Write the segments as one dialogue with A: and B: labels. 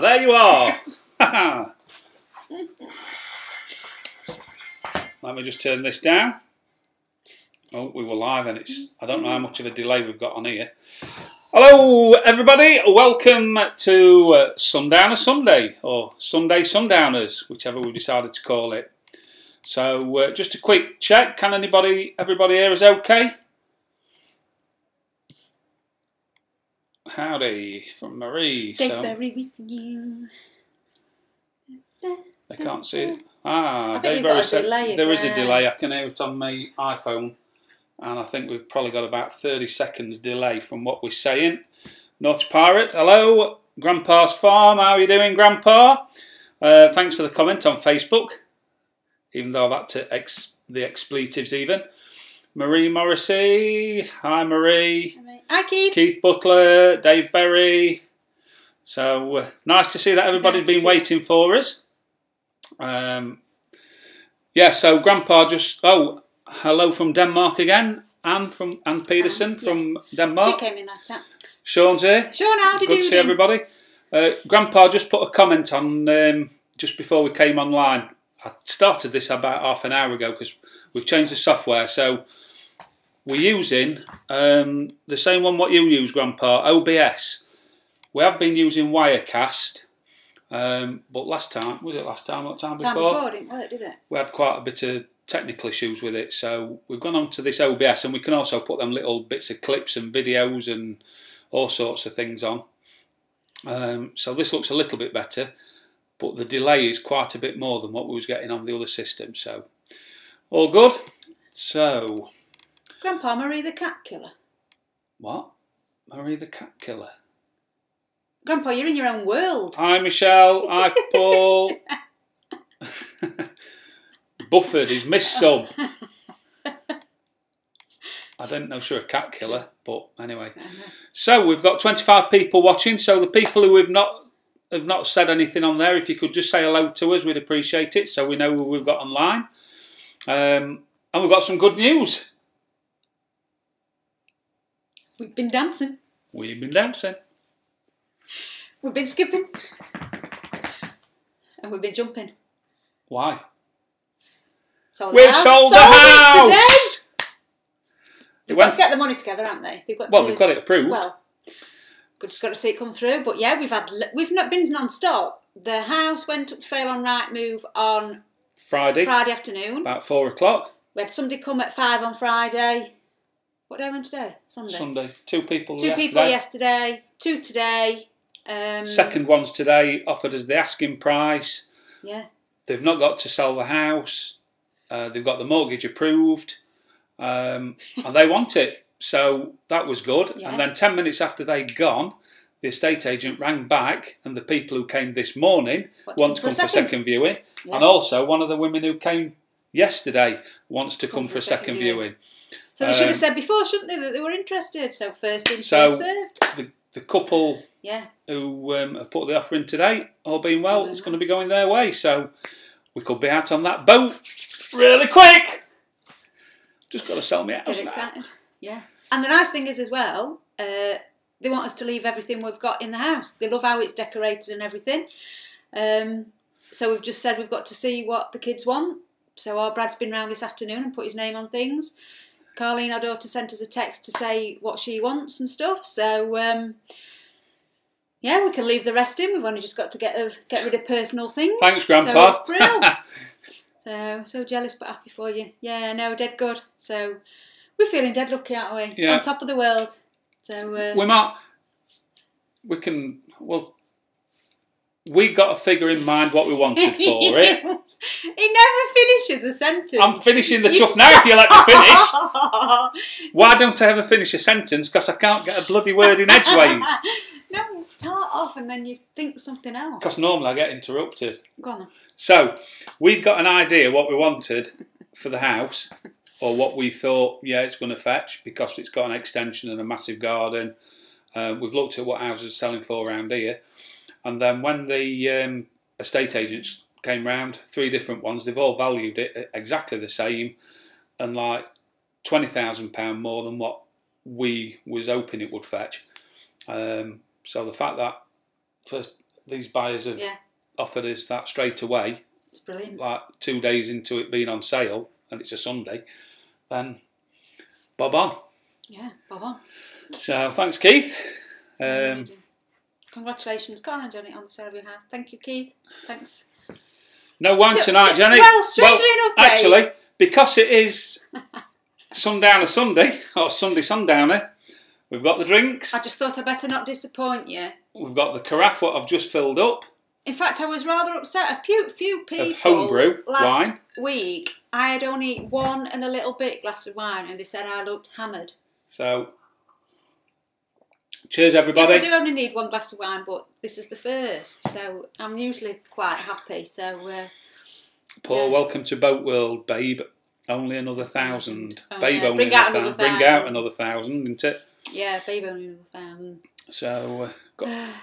A: there you are. Let me just turn this down. Oh, we were live and I don't know how much of a delay we've got on here. Hello everybody, welcome to Sundowner Sunday, or Sunday Sundowners, whichever we've decided to call it. So just a quick check, can everybody here is okay? Howdy from Marie.
B: Daveberry with you.
A: I can't see it. Ah, Daveberry said there is a delay. I can hear it on my iPhone, and I think we've probably got about 30 seconds delay from what we're saying. Naughty Pirate, hello. Grandpa's Farm, how are you doing, Grandpa? Thanks for the comment on Facebook, even though I've had to the expletives even. Marie Morrissey, hi Marie.
B: Hi Keith.
A: Keith Butler, Dave Berry. So nice to see that everybody's been waiting for us. Yeah, so Grandpa just, hello from Denmark again. Anne Peterson from Denmark.
B: She came in last time.
A: Sean's here.
B: Sean, how did you do?
A: Good to see everybody. Grandpa just put a comment on just before we came online. I started this about half an hour ago because we've changed the software. So we're using the same one what you use, Grandpa, OBS. We have been using Wirecast, but last time, was it last time? What time before?
B: Time before, it didn't work, did it?
A: We had quite a bit of technical issues with it, so we've gone on to this OBS, and we can also put them little bits of clips and videos and all sorts of things on. So this looks a little bit better, but the delay is quite a bit more than what we was getting on the other system, so all good. So
B: Grandpa, Marie the cat killer.
A: What? Marie the cat killer?
B: Grandpa, you're in your own world.
A: Hi Michelle, hi Paul. Bufford, he's missed some. I didn't know she was a cat killer, but anyway. So we've got 25 people watching, so the people who have not said anything on there, if you could just say hello to us, we'd appreciate it, so we know who we've got online. And we've got some good news.
B: We've been dancing.
A: We've been dancing.
B: We've been skipping. And we've been jumping.
A: Why?
B: We've sold the house! Today. They've got to get the money together, haven't they? They've got
A: it approved.
B: Well, we've just got to see it come through. But yeah, we've not been non-stop. The house went up for sale on Rightmove on Friday afternoon.
A: About 4 o'clock.
B: We had somebody come at 5 on Friday. What day went today? Sunday.
A: Sunday. Two people
B: yesterday. 2 today.
A: Second one's today, offered us the asking price.
B: Yeah.
A: They've not got to sell the house. They've got the mortgage approved. And they want it. So that was good. Yeah. And then 10 minutes after they'd gone, the estate agent rang back, and the people who came this morning want to come for a second viewing. Yeah. And also one of the women who came yesterday wants to come for a second viewing.
B: So they should have said before, shouldn't they, that they were interested? So first in, first served.
A: The couple who have put the offer in today, all being well, it's going to be going their way. So we could be out on that boat really quick. Just got to sell me out.
B: Get excited. Yeah. And the nice thing is as well, they want us to leave everything we've got in the house. They love how it's decorated and everything. So we've just said we've got to see what the kids want. So our Brad's been round this afternoon and put his name on things. Carleen, our daughter, sent us a text to say what she wants and stuff. So, yeah, we can leave the rest in. We've only just got to get rid of personal things.
A: Thanks, Grandpa.
B: So it's brilliant. So jealous but happy for you. Yeah, no, dead good. So we're feeling dead lucky, aren't we? Yeah. On top of the world. So we got a figure in mind what we wanted for it. He never finishes a sentence.
A: I'm finishing the chuff now if you let me finish. Why don't I ever finish a sentence? Because I can't get a bloody word in edgeways.
B: No, you start off and then you think something else.
A: Because normally I get interrupted.
B: Go on then.
A: So, we'd got an idea what we wanted for the house, or what we thought, yeah, it's going to fetch, because it's got an extension and a massive garden. We've looked at what houses are selling for around here. And then when the estate agents came round, 3 different ones, they've all valued it exactly the same, and like £20,000 more than what we was hoping it would fetch. So the fact that these buyers have offered us that straight away.
B: It's brilliant.
A: Like 2 days into it being on sale, and it's a Sunday, then bob on.
B: Yeah, bob on.
A: So thanks, Keith.
B: Congratulations, can't I, Johnny, on the sale of your house? Thank you, Keith. Thanks.
A: No wine tonight, Jenny.
B: Well, strangely enough, Dave.
A: Actually, because it is Sundowner Sunday, or Sunday Sundowner, we've got the drinks.
B: I just thought I'd better not disappoint you.
A: We've got the carafe, what I've just filled up.
B: In fact, I was rather upset. A few people
A: of homebrew
B: last
A: wine.
B: week, I had only one and a little bit glass of wine, and they said I looked hammered.
A: So, cheers, everybody.
B: Yes, I do only need one glass of wine, but this is the first, so I'm usually quite happy. So,
A: Paul, welcome to Boat World, babe. Only another 1,000.
B: Oh,
A: Babe,
B: yeah.
A: only
B: Bring out another
A: 1,000. Bring out another 1,000, isn't it?
B: Yeah, babe, only another 1,000.
A: So,
B: God.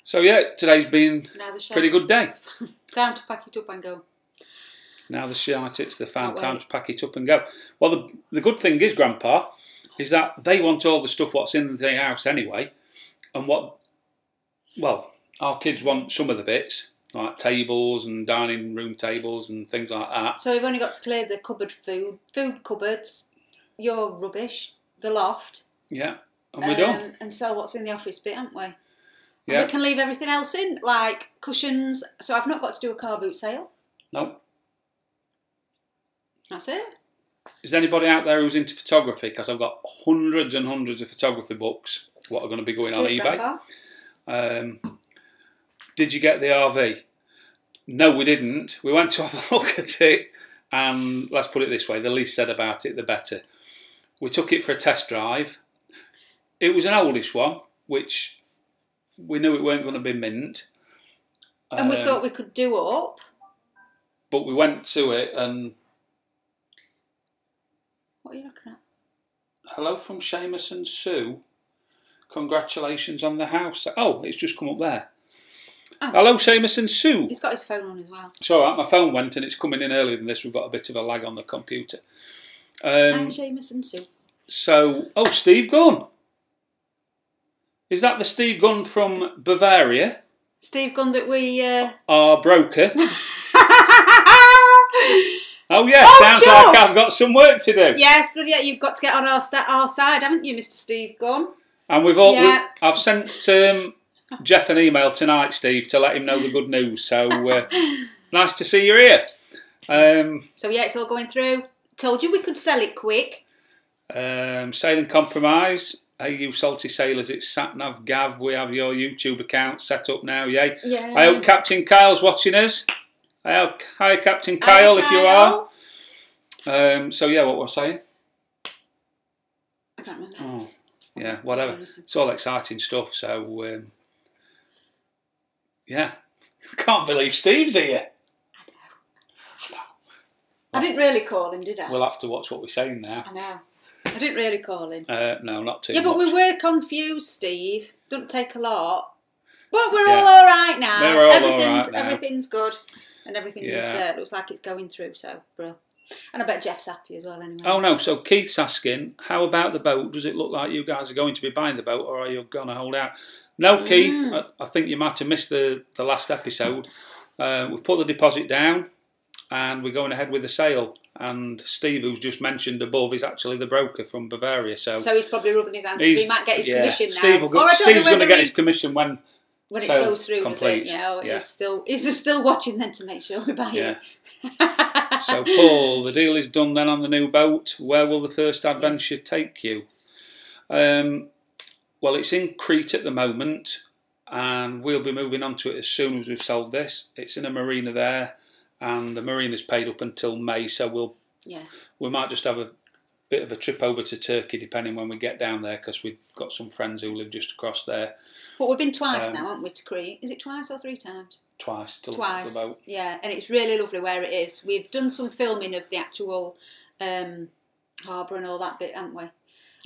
A: So yeah, today's been a pretty good day.
B: Time to pack it up and go.
A: Now the shite, it's the fan. Time to pack it up and go. Well, the good thing is, Grandpa, is that they want all the stuff what's in the house anyway. And our kids want some of the bits, like tables and dining room tables and things like that.
B: So we've only got to clear the food cupboards, your rubbish, the loft.
A: Yeah, and we're done.
B: And sell what's in the office bit, haven't we?
A: Yeah.
B: And we can leave everything else in, like cushions. So I've not got to do a car boot sale.
A: No.
B: That's it.
A: Is there anybody out there who's into photography? Because I've got hundreds and hundreds of photography books. What are going to be going on eBay? Did you get the RV? No, we didn't. We went to have a look at it, and let's put it this way: the least said about it, the better. We took it for a test drive. It was an oldish one, which we knew it weren't going to be mint.
B: And we thought we could do up.
A: But we went to it and...
B: What are you looking at?
A: Hello from Seamus and Sue. Congratulations on the house. Oh, it's just come up there. Oh. Hello, Seamus and Sue.
B: He's got his phone on as well.
A: It's all right. My phone went and it's coming in earlier than this. We've got a bit of a lag on the computer.
B: Hi, Seamus and Sue.
A: So, Steve Gunn. Is that the Steve Gunn from Bavaria?
B: Steve Gunn that we...
A: Our broker. Oh, yeah, sounds
B: shucks.
A: like I've got some work to do.
B: Yes, but yeah, you've got to get on our side, haven't you, Mr. Steve Gunn?
A: And I've sent Jeff an email tonight, Steve, to let him know the good news. So, nice to see you here.
B: So, yeah, it's all going through. Told you we could sell it quick.
A: Sailing Compromise. Hey, you salty sailors, it's Satnav Gav. We have your YouTube account set up now, yay?
B: Yeah.
A: I hope Captain Kyle's watching us. Hi, Captain Kyle, if you are. So, yeah, what was I saying?
B: I can't remember.
A: Oh, yeah, whatever. It's all exciting stuff, so, yeah. Can't believe Steve's here.
B: I know. I didn't really call him, did I?
A: We'll have to watch what we're saying now.
B: I know. I didn't really call him.
A: No, not too much.
B: Yeah, but we were confused, Steve. Doesn't take a lot. But we're all right now.
A: We're all right now.
B: Everything's good. And everything looks like it's going through, so bro. And I bet Jeff's happy as well anyway.
A: Oh no, so Keith's asking, how about the boat? Does it look like you guys are going to be buying the boat or are you going to hold out? No, Keith, I think you might have missed the last episode. We've put the deposit down and we're going ahead with the sale. And Steve, who's just mentioned above, is actually the broker from Bavaria. So
B: he's probably rubbing his hands because he might get his commission now.
A: Steve's going to get his commission when
B: it goes through,
A: complete.
B: Does it? He's still watching then to make sure we buy it.
A: So, Paul, the deal is done then on the new boat. Where will the first adventure take you? Well, it's in Crete at the moment, and we'll be moving on to it as soon as we've sold this. It's in a marina there, and the marina's paid up until May, so we might just have a bit of a trip over to Turkey, depending when we get down there, because we've got some friends who live just across there.
B: But we've been twice now, haven't we, to Crete? Is it twice or 3 times?
A: Twice.
B: Twice, yeah, and it's really lovely where it is. We've done some filming of the actual harbour and all that bit, haven't we?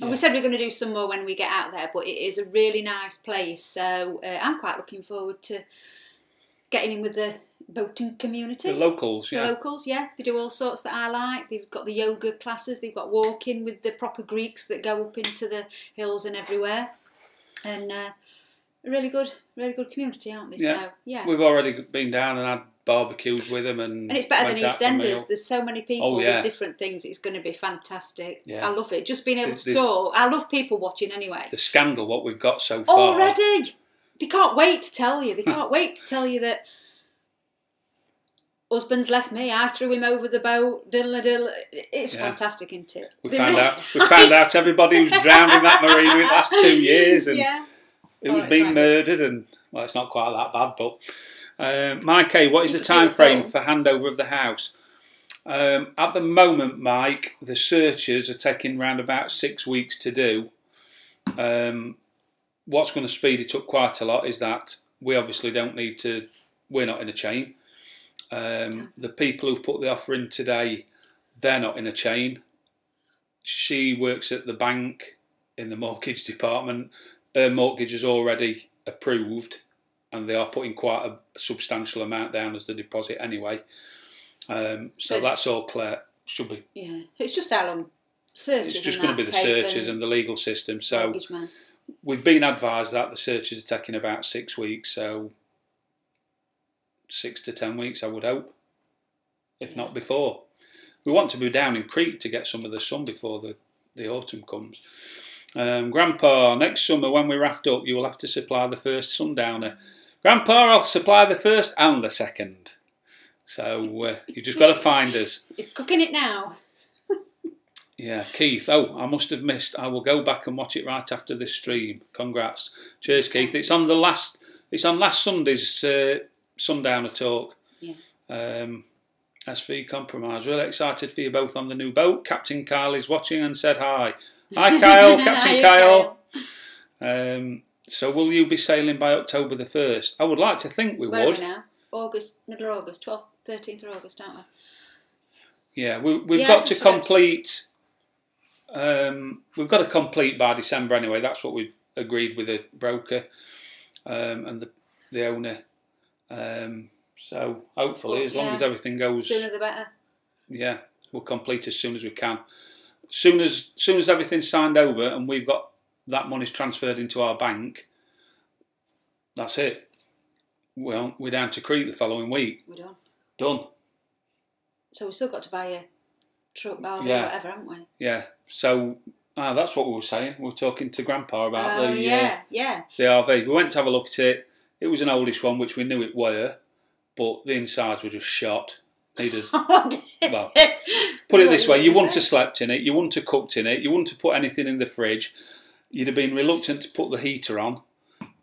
B: And we said we're going to do some more when we get out there, but it is a really nice place, so I'm quite looking forward to getting in with the boating community.
A: The locals, yeah.
B: The locals, yeah. They do all sorts that I like. They've got the yoga classes, they've got walking with the proper Greeks that go up into the hills and everywhere. And a really good community, aren't they?
A: Yeah.
B: So, yeah.
A: We've already been down and had barbecues with them. And
B: it's better than EastEnders. There's so many people with different things. It's going to be fantastic.
A: Yeah.
B: I love it. Just being able to talk. I love people watching anyway.
A: The scandal, what we've got so far.
B: Already! They can't wait to tell you. They can't wait to tell you that husband's left me. I threw him over the boat. Diddle-a-diddle. It's fantastic, isn't it?
A: We found out everybody who's drowned in that marina in the last 2 years. And who's been murdered. And, well, it's not quite that bad, but... Mike A, what is the time frame for handover of the house? At the moment, Mike, the searches are taking around about 6 weeks to do. What's going to speed it up quite a lot is that we obviously don't need to, we're not in a chain. The people who've put the offer in today, they're not in a chain. She works at the bank in the mortgage department. Her mortgage is already approved. And they are putting quite a substantial amount down as the deposit anyway. So that's all clear. Should be. Yeah,
B: it's just how long searches. It's
A: just going to be the searches and the legal system. So we've been advised that the searches are taking about 6 weeks. So 6 to 10 weeks, I would hope, if not before. We want to be down in Crete to get some of the sun before the autumn comes. Grandpa, next summer when we raft up, you will have to supply the first sundowner. Grandpa, I'll supply the first and the second. So you've just got to find us.
B: He's cooking it now.
A: Yeah, Keith. Oh, I must have missed. I will go back and watch it right after this stream. Congrats. Cheers, Keith. It's on last Sunday's Sundowner talk.
B: Yeah.
A: SV Compromise. Really excited for you both on the new boat. Captain Kyle is watching and said hi. Hi, Kyle. Captain Kyle. So will you be sailing by October the 1st? I would like to think we would.
B: Where are we now? August, middle of August, 12th, 13th of August, aren't we?
A: Yeah, we've got to complete. We've got to complete by December anyway. That's what we agreed with the broker and the owner. So hopefully, as long as everything goes,
B: sooner the better.
A: Yeah, we'll complete as soon as we can. Soon as everything's signed over and we've got that money's transferred into our bank, that's it. Well, we're down to Crete the following week.
B: We're done.
A: Done.
B: So we've still got to buy a truck, or whatever, haven't we?
A: Yeah. So that's what we were saying. We were talking to Grandpa about the RV. We went to have a look at it. It was an oldish one, which we knew it were, but the insides were just shot. Needed. Well, put it this way: you wouldn't have slept in it, you wouldn't have cooked in it, you wouldn't have put anything in the fridge. You'd have been reluctant to put the heater on.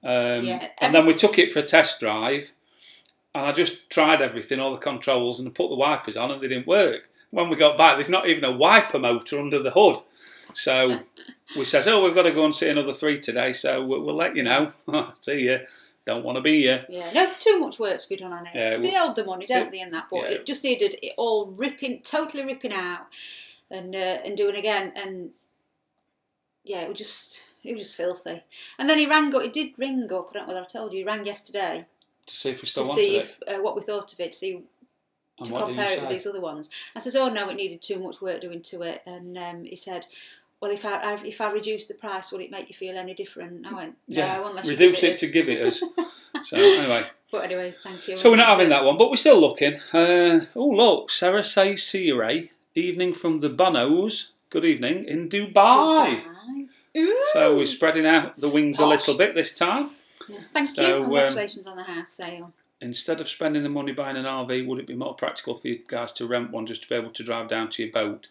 A: And then we took it for a test drive, and I just tried everything, all the controls, and I put the wipers on, and they didn't work. When we got back, there's not even a wiper motor under the hood. So we says, we've got to go and see another 3 today, so we'll let you know. See you. Don't want to be here.
B: Yeah, no, too much work to be done on it. Yeah, they owed the money, don't they, in that? But it just needed it all totally ripping out and doing again. And yeah, it was just filthy. And then he did ring up, I don't know whether I told you, he rang yesterday.
A: To see if we still wanted it. To see
B: what we thought of it, to compare it with these other ones. I says, oh no, it needed too much work doing to it. And he said, well, if I reduce the price, will it make you feel any different? I went, no, unless
A: reduce it to give it us. So anyway.
B: But anyway, thank you.
A: So we're not having that one, but we're still looking. Oh look, Sarah says, see you, Ray. Evening from the Bonos. Good evening in Dubai.
B: Ooh.
A: So we're spreading out the wings a little bit this time.
B: Yeah. Thank you. Congratulations on the house sale.
A: Instead of spending the money buying an RV, would it be more practical for you guys to rent one just to be able to drive down to your boat?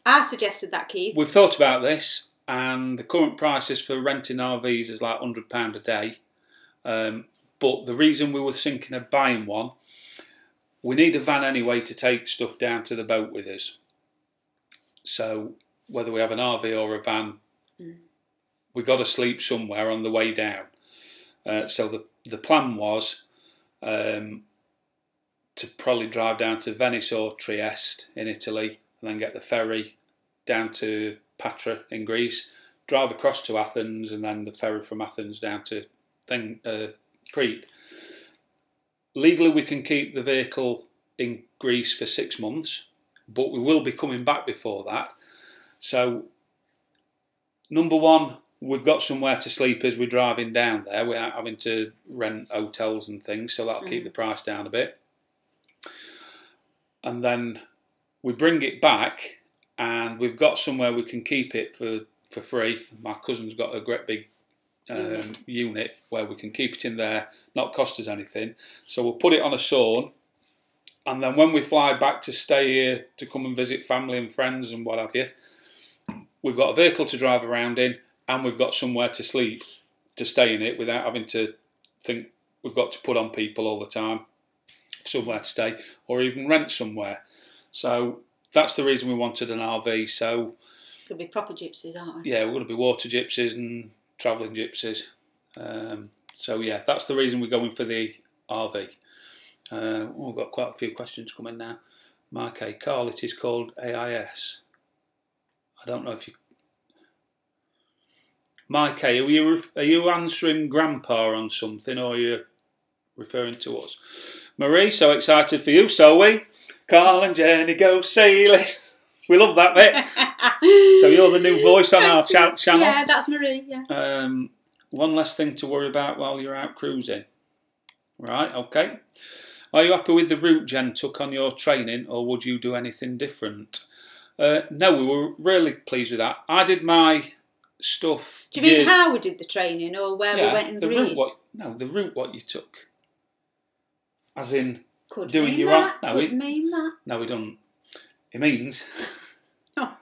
B: I suggested that, Keith.
A: We've thought about this, and the current prices for renting RVs is like £100 a day. But the reason we were thinking of buying one, we need a van anyway to take stuff down to the boat with us. So whether we have an RV or a van, we've got to sleep somewhere on the way down. So the plan was to probably drive down to Venice or Trieste in Italy, and then get the ferry down to Patra in Greece, drive across to Athens, and then the ferry from Athens down to Crete. Legally, we can keep the vehicle in Greece for 6 months, but we will be coming back before that. So, number one, we've got somewhere to sleep as we're driving down there without having to rent hotels and things, so that'll keep the price down a bit. And then we bring it back, and we've got somewhere we can keep it for free. My cousin's got a great big unit where we can keep it in there, not cost us anything. So we'll put it on a sawn, and then when we fly back to stay here to come and visit family and friends and what have you, we've got a vehicle to drive around in, and we've got somewhere to sleep, to stay in it without having to think we've got to put on people all the time, somewhere to stay, or even rent somewhere. So that's the reason we wanted an RV. So
B: there'll be proper gypsies, aren't we?
A: Yeah, we're going to be water gypsies and travelling gypsies. So yeah, that's the reason we're going for the RV. We've got quite a few questions coming now. Mark A. Carl, it is called AIS. I don't know if you... Mike A, are you answering Grandpa on something, or are you referring to us? Marie, so excited for you, so we. Carl and Jenny go sailing. We love that bit. So you're the new voice on our channel.
B: Yeah, that's Marie, yeah.
A: One less thing to worry about while you're out cruising. Right, okay. Are you happy with the route Jen took on your training, or would you do anything different? No, we were really pleased with that. I did my stuff.
B: Do you mean how we did the training, or where we went in Greece?
A: The route what you took. As in
B: could
A: doing
B: mean
A: your
B: that,
A: own.
B: Could mean that.
A: No, we don't. It means
B: Oh.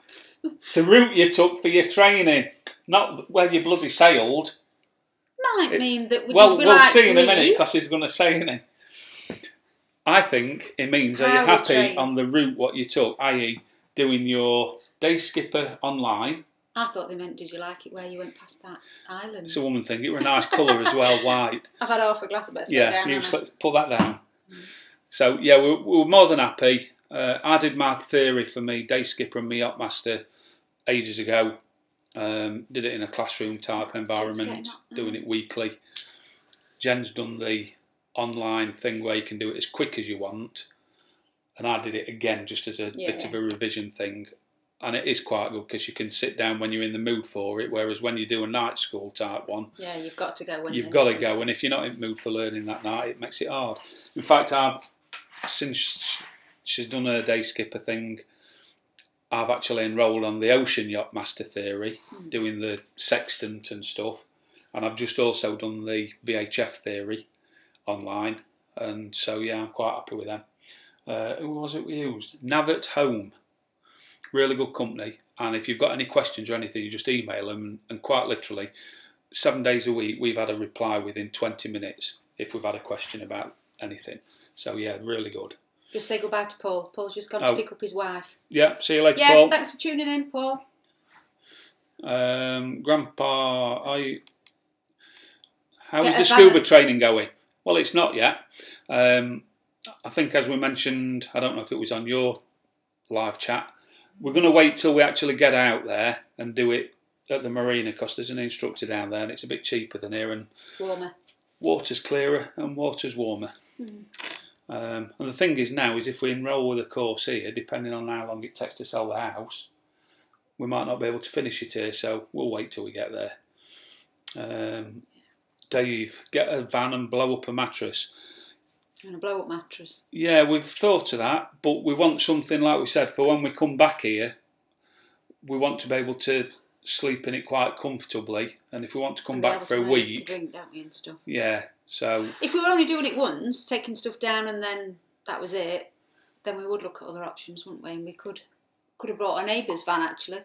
A: the route you took for your training, not where you bloody sailed.
B: Might mean that
A: we'll
B: like
A: see in a minute,
B: Greece.
A: because he's going to say it. I think it means are you happy on the route what you took, i.e. doing your day skipper online.
B: I thought they meant, did you like it where you went past that island?
A: It's a woman thing. It was a nice colour as well, white.
B: I've had half a glass of it.
A: Yeah, you pull that down. So yeah, we were more than happy. I did my theory for me day skipper and me yacht master ages ago. Did it in a classroom type environment, doing it weekly. Jen's done the online thing where you can do it as quick as you want, and I did it again just as a bit of a revision thing. And it is quite good because you can sit down when you're in the mood for it, whereas when you do a night school type one...
B: Yeah, you've got to go when
A: you've got to go, and if you're not in the mood for learning that night, it makes it hard. In fact, since she's done her day skipper thing, I've actually enrolled on the Ocean Yacht Master Theory, doing the sextant and stuff, and I've just also done the VHF Theory online, and so yeah, I'm quite happy with them. Who was it we used? Nav at Home. Really good company, and if you've got any questions or anything, you just email them, and quite literally 7 days a week we've had a reply within 20 minutes if we've had a question about anything. So yeah, really good.
B: Just say goodbye to Paul. Paul's just gone to pick up his wife.
A: Yeah, see you later, Paul.
B: Yeah, thanks for tuning in, Paul.
A: Grandpa, how is the scuba training going? Well, it's not yet. I think as we mentioned, I don't know if it was on your live chat, we're going to wait till we actually get out there and do it at the marina, because there's an instructor down there and it's a bit cheaper than here, and
B: warmer.
A: Water's clearer and water's warmer. And the thing is now is if we enrol with a course here, depending on how long it takes to sell the house, we might not be able to finish it here, so we'll wait till we get there. Dave, get a van and blow up a mattress.
B: And a blow-up mattress.
A: Yeah, we've thought of that, but we want something, like we said, for when we come back here, we want to be able to sleep in it quite comfortably, and if we want to come back for a week...
B: drink, don't we, and stuff.
A: Yeah, so...
B: If we were only doing it once, taking stuff down and then that was it, then we would look at other options, wouldn't we? And we could have brought a neighbour's van, actually.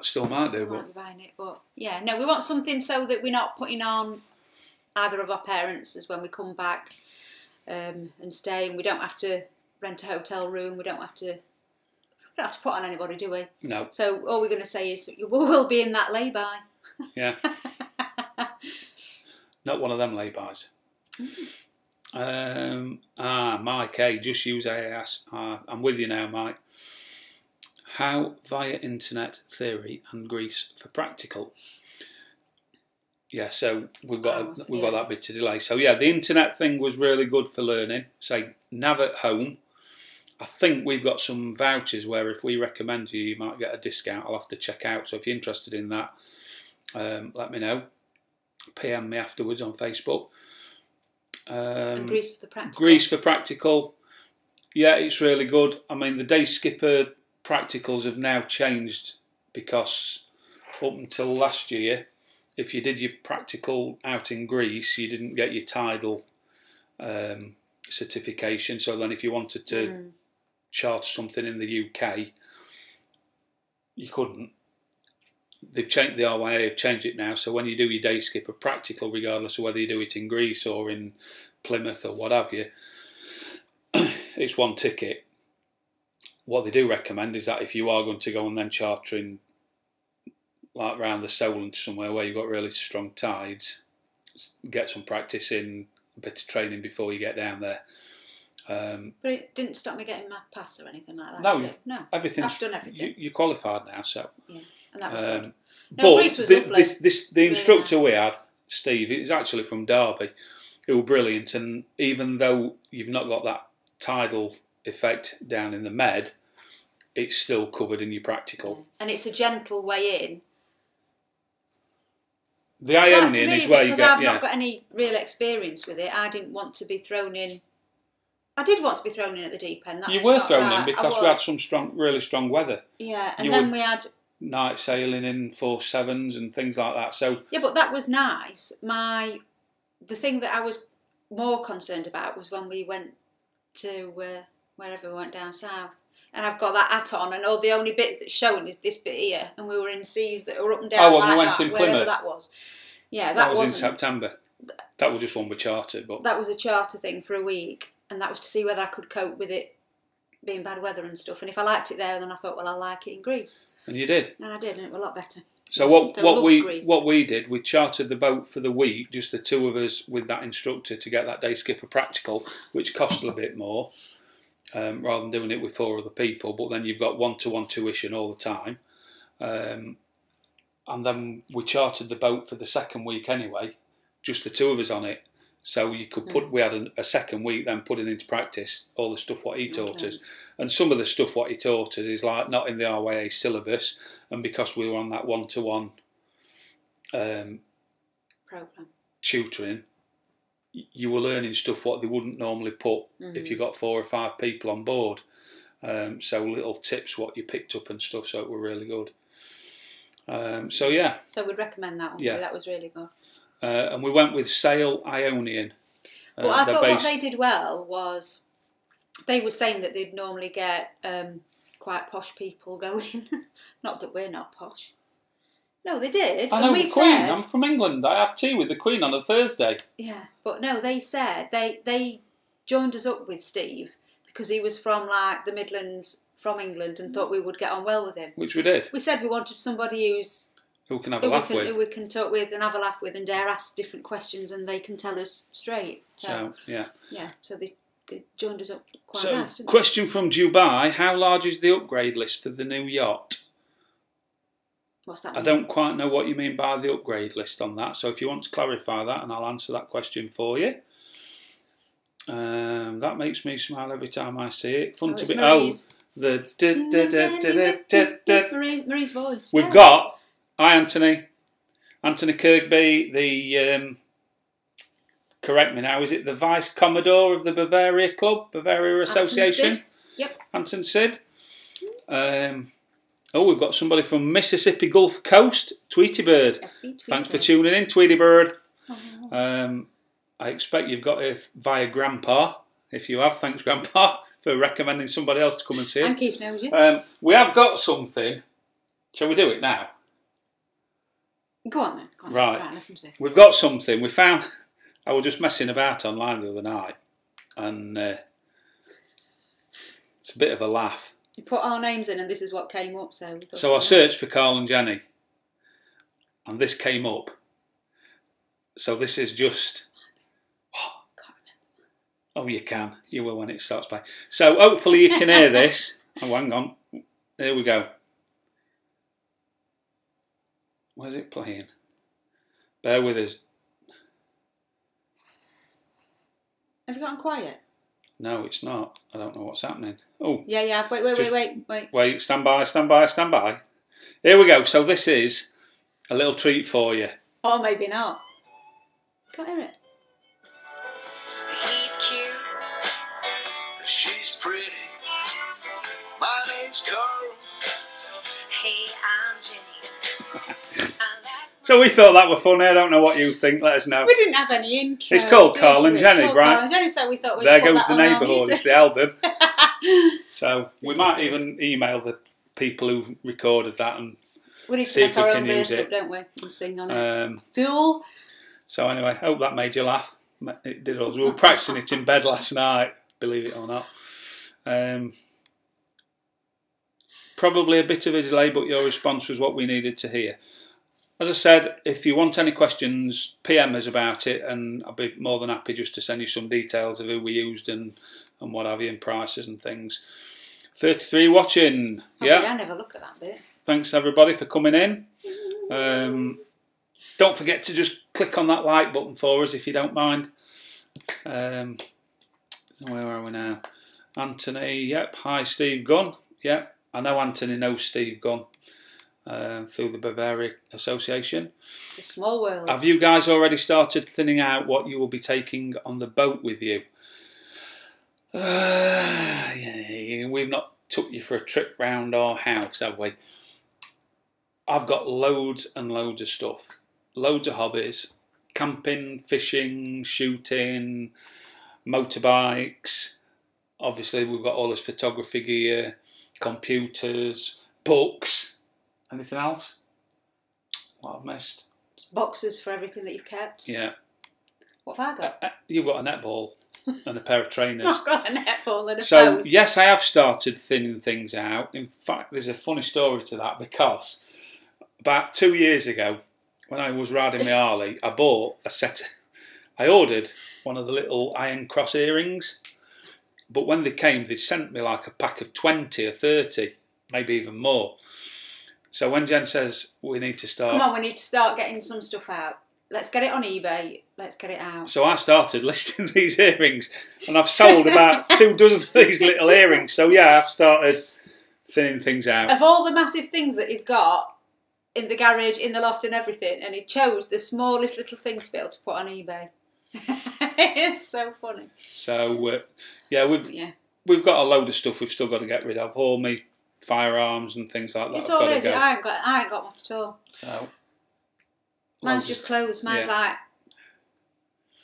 A: Still might do, but...
B: Might be buying it, but yeah, no, we want something so that we're not putting on either of our parents as when we come back and stay, and we don't have to rent a hotel room, we don't have to put on anybody, do we?
A: No.
B: So all we're going to say is we'll be in that lay-by.
A: Yeah. Not one of them lay-bys. Mike A, just use AAS. I'm with you now, Mike. How via internet theory and Greece for practical? Yeah, so we've got that bit to delay. So yeah, the internet thing was really good for learning. Say Nav at Home, I think we've got some vouchers where if we recommend you, you might get a discount. I'll have to check out. So if you're interested in that, let me know. PM me afterwards on Facebook.
B: And Greece for the Practical.
A: Greece for Practical. Yeah, it's really good. I mean, the Day Skipper practicals have now changed because up until last year, if you did your practical out in Greece, you didn't get your tidal certification. So then if you wanted to charter something in the UK, you couldn't. They've changed, the RYA have changed it now, so when you do your Day Skipper practical, regardless of whether you do it in Greece or in Plymouth or what have you, it's one ticket. What they do recommend is that if you are going to go and then chartering like round the Solent somewhere where you've got really strong tides, get some practice in, a bit of training before you get down there.
B: But it didn't stop me getting my pass or anything like that.
A: No, everything's,
B: I've done everything.
A: You're qualified now, so.
B: Yeah, and that was good.
A: No,
B: Greece was lovely.
A: The instructor we had, Steve, is actually from Derby, who were brilliant, and even though you've not got that tidal effect down in the Med, it's still covered in your practical.
B: Yeah. And it's a gentle way in.
A: The Ionian is where you get...
B: Because I've not got any real experience with it, I didn't want to be thrown in. I did want to be thrown in at the deep end.
A: You were thrown in because we had some really strong weather.
B: Yeah, and then we had...
A: night sailing in 4.7s and things like that. So
B: yeah, but that was nice. The thing that I was more concerned about was when we went to wherever we went down south, and I've got that hat on, and the only bit that's showing is this bit here, and we were in seas that were up and down.
A: Oh, well,
B: like
A: we went
B: that,
A: in Plymouth.
B: That was. Yeah,
A: that was in September. That was just one we chartered, but
B: that was a charter thing for a week, and that was to see whether I could cope with it being bad weather and stuff. And if I liked it there, then I thought, well, I'll like it in Greece.
A: And you did.
B: And I did, and it was a lot better.
A: So what we did, we chartered the boat for the week, just the two of us with that instructor to get that Day Skipper practical, which cost a bit more, rather than doing it with 4 other people. But then you've got one-to-one tuition all the time. And then we chartered the boat for the second week anyway, just the two of us on it. So you could we had a second week then putting into practice all the stuff what he taught us. And some of the stuff what he taught us is like not in the RYA syllabus, and because we were on that one-to-one
B: program
A: tutoring, you were learning stuff what they wouldn't normally put if you got 4 or 5 people on board. So little tips what you picked up and stuff, so it were really good. So yeah.
B: So we'd recommend that one.
A: Yeah.
B: That was really good.
A: And we went with Sail Ionian.
B: But I thought what they did well was they were saying that they'd normally get quite posh people going. Not that we're not posh. No, they did.
A: I know the Queen. I'm from England. I have tea with the Queen on a Thursday.
B: Yeah, but no, they said they joined us up with Steve because he was from like the Midlands from England and thought we would get on well with him.
A: Which we did.
B: We said we wanted somebody who
A: can have a laugh with.
B: Who we can talk with and have a laugh with and dare ask different questions and they can tell us straight. So
A: yeah.
B: Yeah, so they joined us up quite nice, didn't
A: question from Dubai, how large is the upgrade list for the new yacht?
B: What's that mean?
A: I don't quite know what you mean by the upgrade list on that, so if you want to clarify that and I'll answer that question for you. That makes me smile every time I see it. Fun to be...
B: Marie's. Marie's voice.
A: We've got... Hi, Anthony. Anthony Kirkby, the... correct me now, is it the Vice Commodore of the Bavaria Club? Bavaria Association?
B: Anton Sid. Yep.
A: Anton Sid. We've got somebody from Mississippi Gulf Coast, Tweety Bird. Thanks for tuning in, Tweety Bird. I expect you've got it via Grandpa. If you have, thanks Grandpa for recommending somebody else to come and see it.
B: And Keith knows you.
A: We have got something. Shall we do it now?
B: Go on then. Go on.
A: Right.
B: Listen to this.
A: We've got something. We found... I was just messing about online the other night and it's a bit of a laugh.
B: You put our names in and this is what came up. So
A: I searched for Carl and Jenny and this came up. So this is just... Oh, you can. You will when it starts playing. So hopefully you can hear this. Oh, hang on. There we go. Where's it playing? Bear with us.
B: Have you gotten quiet?
A: No, it's not. I don't know what's happening. Oh.
B: Yeah. Wait.
A: Wait, stand by. Here we go. So this is a little treat for you.
B: Or maybe not. Can't hear it.
C: He's cute. She's pretty. My name's Carl. Hey, I'm Jenny.
A: So we thought that were funny. I don't know what you think. Let us know.
B: We didn't have any intro.
A: It's called Carl and Jenny, right?
B: Carl and Jenny, so we thought we'd
A: There
B: put
A: Goes
B: that
A: the
B: on our
A: Neighbourhood.
B: music.
A: It's the album. So we might even email the people who recorded that and
B: we need to
A: see
B: make
A: if we
B: our
A: can
B: own
A: use
B: verse
A: it.
B: up, don't we? And sing on it.
A: Fool. So anyway, hope that made you laugh. It did us. We were practicing it in bed last night, believe it or not. Probably a bit of a delay, but your response was what we needed to hear. As I said, if you want any questions, PM us about it, and I'll be more than happy just to send you some details of who we used and what have you, and prices and things. 33 watching. Yeah,
B: I never look at that bit.
A: Thanks everybody for coming in. Don't forget to just click on that like button for us if you don't mind. So where are we now? Anthony, yep. Hi Steve Gunn. Yep, I know Anthony knows Steve Gunn through the Bavaria Association.
B: It's a small world.
A: Have you guys already started thinning out what you will be taking on the boat with you? Yeah, we've not took you for a trip round our house, have we? I've got loads and loads of stuff. Loads of hobbies. Camping, fishing, shooting, motorbikes. Obviously we've got all this photography gear, computers, books. Anything else? What I've missed?
B: Boxes for everything that you've kept.
A: Yeah.
B: What have I got?
A: You've got a netball and a pair of trainers.
B: I've got a netball and a
A: So,
B: post.
A: yes, I have started thinning things out. In fact, there's a funny story to that because about 2 years ago, when I was riding my Harley, I bought a set. I ordered one of the little iron cross earrings, but when they came, they sent me like a pack of 20 or 30, maybe even more. So when Jen says we need to start...
B: Come on, we need to start getting some stuff out. Let's get it on eBay. Let's get it out.
A: So I started listing these earrings, and I've sold about 2 dozen of these little earrings. So yeah, I've started thinning things out.
B: Of all the massive things that he's got in the garage, in the loft and everything, and he chose the smallest little thing to be able to put on eBay. It's so funny.
A: So yeah, we've got a load of stuff we've still got to get rid of. All my firearms and things like that.
B: It's all is. I ain't got much at all.
A: So
B: mine's just clothes. Mine's like,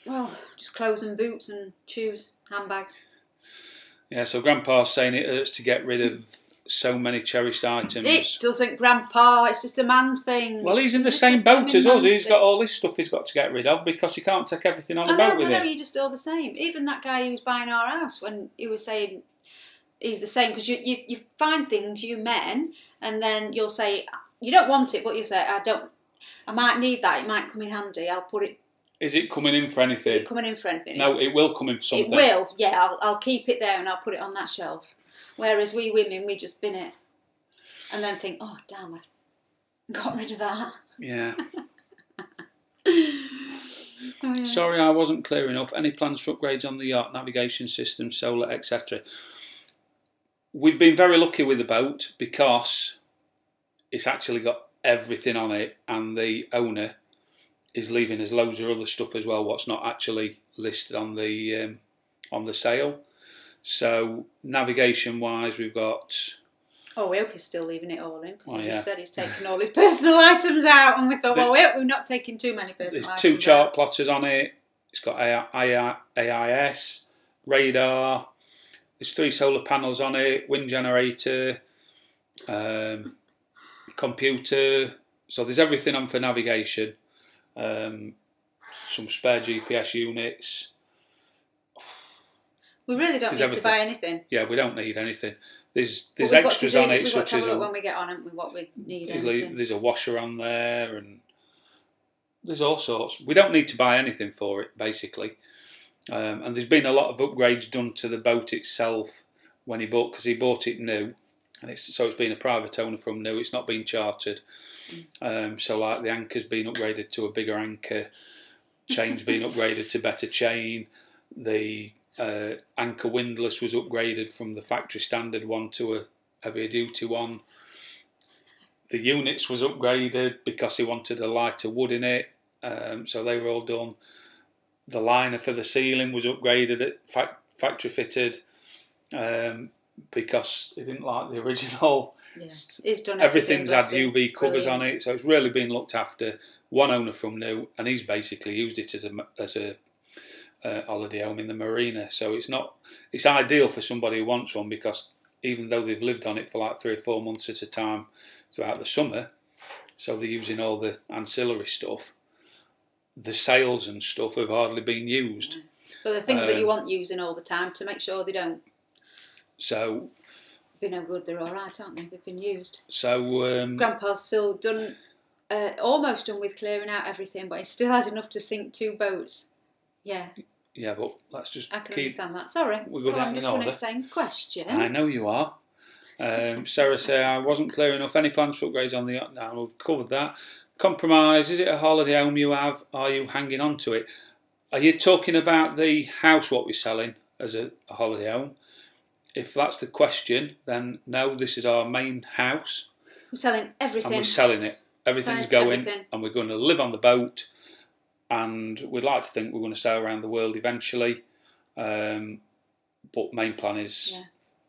B: well, just clothes and boots and shoes, handbags.
A: Yeah, so Grandpa's saying it hurts to get rid of so many cherished items.
B: It doesn't, Grandpa. It's just a man thing.
A: Well, he's in the same boat as us. He's got all this stuff he's got to get rid of because he can't take everything on the boat with him.
B: I know, you're just all the same. Even that guy who was buying our house, when he was saying he's the same, because you find things, you men, and then you'll say, you don't want it, but you say, I might need that, it might come in handy, I'll put it.
A: Is it coming in for anything?
B: Is it coming in for anything?
A: No, it will come in for something.
B: It will, yeah, I'll keep it there and I'll put it on that shelf. Whereas we women, we just bin it. And then think, oh, damn, I got rid of that.
A: Yeah.
B: Oh, yeah.
A: Sorry, I wasn't clear enough. Any plans for upgrades on the yacht, navigation system, solar, etc.? We've been very lucky with the boat because it's actually got everything on it, and the owner is leaving us loads of other stuff as well, what's not actually listed on the sale. So navigation-wise, we've got...
B: Oh, we hope he's still leaving it all in, because he
A: yeah.
B: just said he's taking all his personal items out, and we thought, well, we hope we're not taking too many personal items.
A: There's 2 chart plotters on it. It's got AIS, radar. There's 3 solar panels on it, wind generator, computer. So there's everything on for navigation. Some spare GPS units.
B: We really don't need to buy anything.
A: Yeah, we don't need anything. There's extras on it, such as
B: when we get on, haven't we, what we need.
A: There's a washer on there, and there's all sorts. We don't need to buy anything for it, basically. And there's been a lot of upgrades done to the boat itself when he bought, because he bought it new, and it's been a private owner from new. It's not been chartered. So like the anchor's been upgraded to a bigger anchor, chain's been upgraded to better chain. The Anchor windlass was upgraded from the factory standard one to a heavier duty one. The units was upgraded because he wanted a lighter wood in it, so they were all done. The liner for the ceiling was upgraded, factory fitted, because he didn't like the original.
B: Yeah. He's done
A: everything's had UV covers on it, so it's really been looked after. One owner from new, and he's basically used it as a holiday home in the marina. So it's ideal for somebody who wants one, because even though they've lived on it for like 3 or 4 months at a time throughout the summer, so they're using all the ancillary stuff, the sails and stuff have hardly been used.
B: So the things that you want using all the time, to make sure they don't.
A: So.
B: Be no good. They're all right, aren't they? They've been used.
A: So.
B: Grandpa's still done, almost done with clearing out everything, but he still has enough to sink 2 boats. Yeah.
A: Yeah, but let's just.
B: I can understand that. Sorry.
A: I'm
B: just going to same question.
A: I know you are. Sarah said, I wasn't clear enough. Any plans for upgrades on the yacht? Now we've covered that. Compromise. Is it a holiday home you have? Are you hanging on to it? Are you talking about the house what we're selling as a holiday home? If that's the question, then no, this is our main house.
B: We're selling everything.
A: And we're selling it. Everything's going, and we're going to live on the boat. And we'd like to think we're going to sail around the world eventually. But main plan is,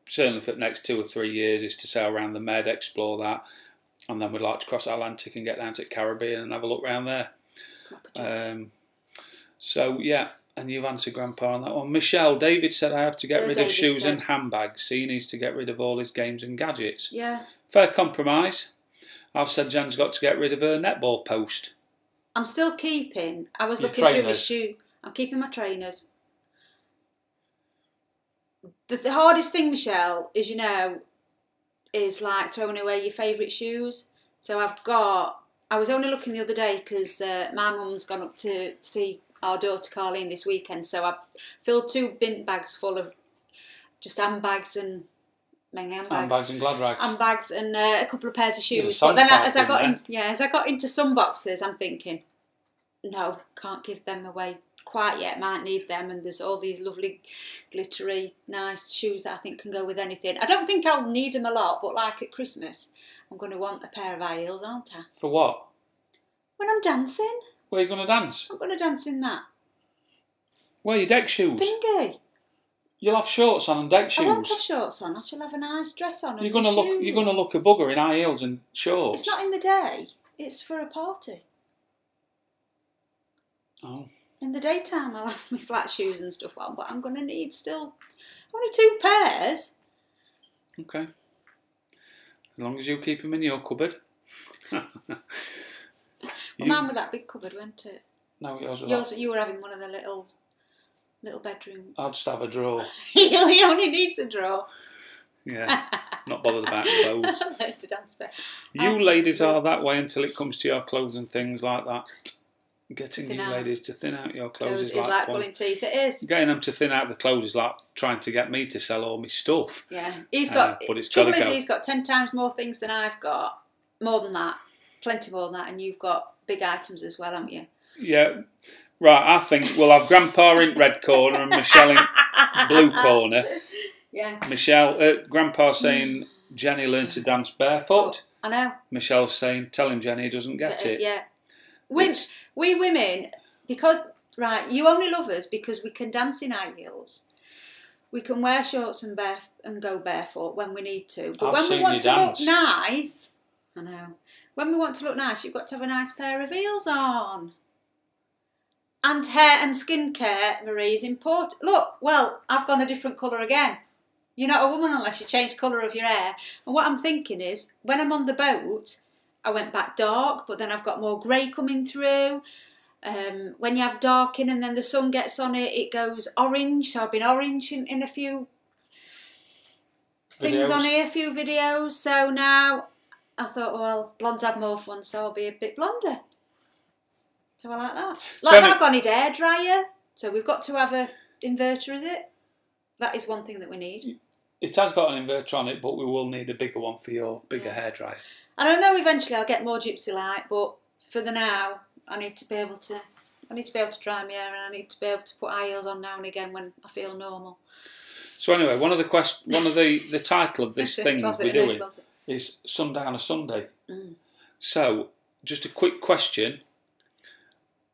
A: certainly for the next 2 or 3 years, is to sail around the Med, explore that. And then we'd like to cross Atlantic and get down to the Caribbean and have a look around there. So, yeah. And you've answered Grandpa on that one. Michelle, David said I have to get rid of shoes and handbags. He needs to get rid of all his games and gadgets.
B: Yeah.
A: Fair compromise. I've said Jen's got to get rid of her netball post.
B: I'm still keeping. I was looking through his shoe. I'm keeping my trainers. The hardest thing, Michelle, is, is like throwing away your favourite shoes. So I was only looking the other day because my mum's gone up to see our daughter Carleen this weekend, so I've filled 2 bin bags full of just handbags and mainly handbags
A: and glad rags,
B: handbags and a couple of pairs of shoes. But then as I got into some boxes, I'm thinking, no, can't give them away quite yet. Might need them, and there's all these lovely, glittery, nice shoes that I think can go with anything. I don't think I'll need them a lot, but like at Christmas, I'm going to want a pair of high heels, aren't I?
A: For what?
B: When I'm dancing.
A: Where are you going to dance?
B: I'm going to dance in that.
A: Where are your deck shoes?
B: Thingy.
A: You'll have shorts on and deck shoes.
B: I won't have shorts on. I shall have a nice dress on.
A: You're going to look a bugger in high heels and shorts.
B: It's not in the day. It's for a party.
A: Oh.
B: In the daytime, I'll have my flat shoes and stuff on, but I'm going to need still only 2 pairs.
A: Okay. As long as you keep them in your cupboard.
B: Mine with that big cupboard, weren't it?
A: No, yours was
B: You were having one of the little bedrooms.
A: I'll just have a drawer.
B: He only needs a drawer.
A: Yeah, not bothered about clothes.
B: Learn to dance better.
A: You ladies are that way until it comes to your clothes and things like that. Getting you ladies to thin out your clothes
B: is like pulling teeth. It is.
A: Getting them to thin out the clothes is like trying to get me to sell all my stuff.
B: Yeah, he's got.
A: But it's
B: trouble is, he's got 10 times more things than I've got. More than that, plenty more than that, and you've got big items as well, haven't you?
A: Yeah. Right, I think we'll have Grandpa in red corner and Michelle in blue corner.
B: Yeah.
A: Grandpa saying Jenny learned to dance barefoot.
B: I know.
A: Michelle's saying tell him Jenny doesn't get it.
B: Yeah. We women, because, you only love us because we can dance in high heels. We can wear shorts and go barefoot when we need to. But when we want to look nice, I know. When we want to look nice, you've got to have a nice pair of heels on. And hair and skincare, Marie, is important. Look, I've gone a different colour again. You're not a woman unless you change colour of your hair. And what I'm thinking is, when I'm on the boat, I went back dark, but then I've got more grey coming through. When you have dark and then the sun gets on it, it goes orange. So I've been orange in a few things on here, a few videos. So now I thought, blondes have more fun, so I'll be a bit blonder. So I like that. I've got a hair dryer, so we've got to have a inverter, is it? That is one thing that we need.
A: It has got an inverter on it, but we will need a bigger one for your bigger hairdryer.
B: And I know eventually I'll get more gypsy light, but for the now, I need to be able to I need to be able to dry my hair, and I need to be able to put high heels on now and again when I feel normal.
A: So anyway, one of the title of this thing we're doing is Sundowner Sunday. So, just a quick question.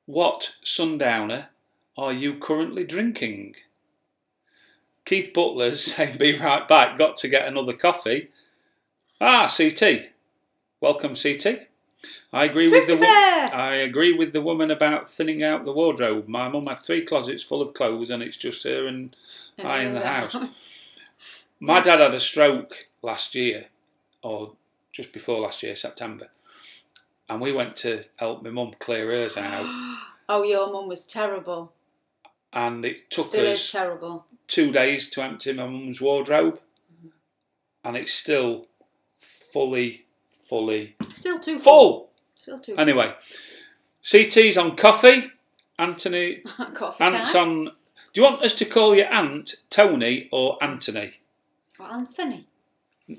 A: What sundowner are you currently drinking? Keith Butler's saying, be right back, got to get another coffee. CT. Welcome, CT. I agree with the woman about thinning out the wardrobe. My mum had 3 closets full of clothes and it's just her and I in the house. My dad had a stroke last year, or just before last year, September. And we went to help my mum clear hers out.
B: Oh, your mum was terrible.
A: And it took
B: Still
A: us
B: is terrible.
A: 2 days to empty my mum's wardrobe. And it's still fully...
B: Still too
A: full.
B: Still too
A: anyway, CT's on coffee. Anthony...
B: coffee
A: Ant's
B: time.
A: on... Do you want us to call you Ant, Tony or Anthony?
B: What, Anthony?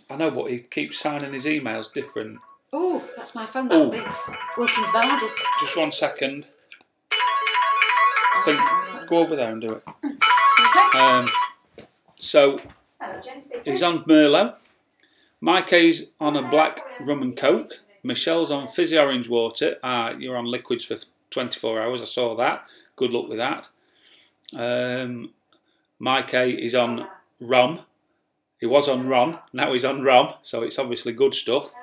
A: I know, but he keeps signing his emails different.
B: Oh, that's my phone. That'll be Wilkins Vardy.
A: Just 1 second. Go over there and do it.
B: Excuse me.
A: So,
B: Hello, Jenny speaking.
A: he's on Merlot. Mike's on a black rum and coke. Michelle's on fizzy orange water. You're on liquids for 24 hours. I saw that. Good luck with that. Mike is on rum. He was on rum. Now he's on rum. So it's obviously good stuff.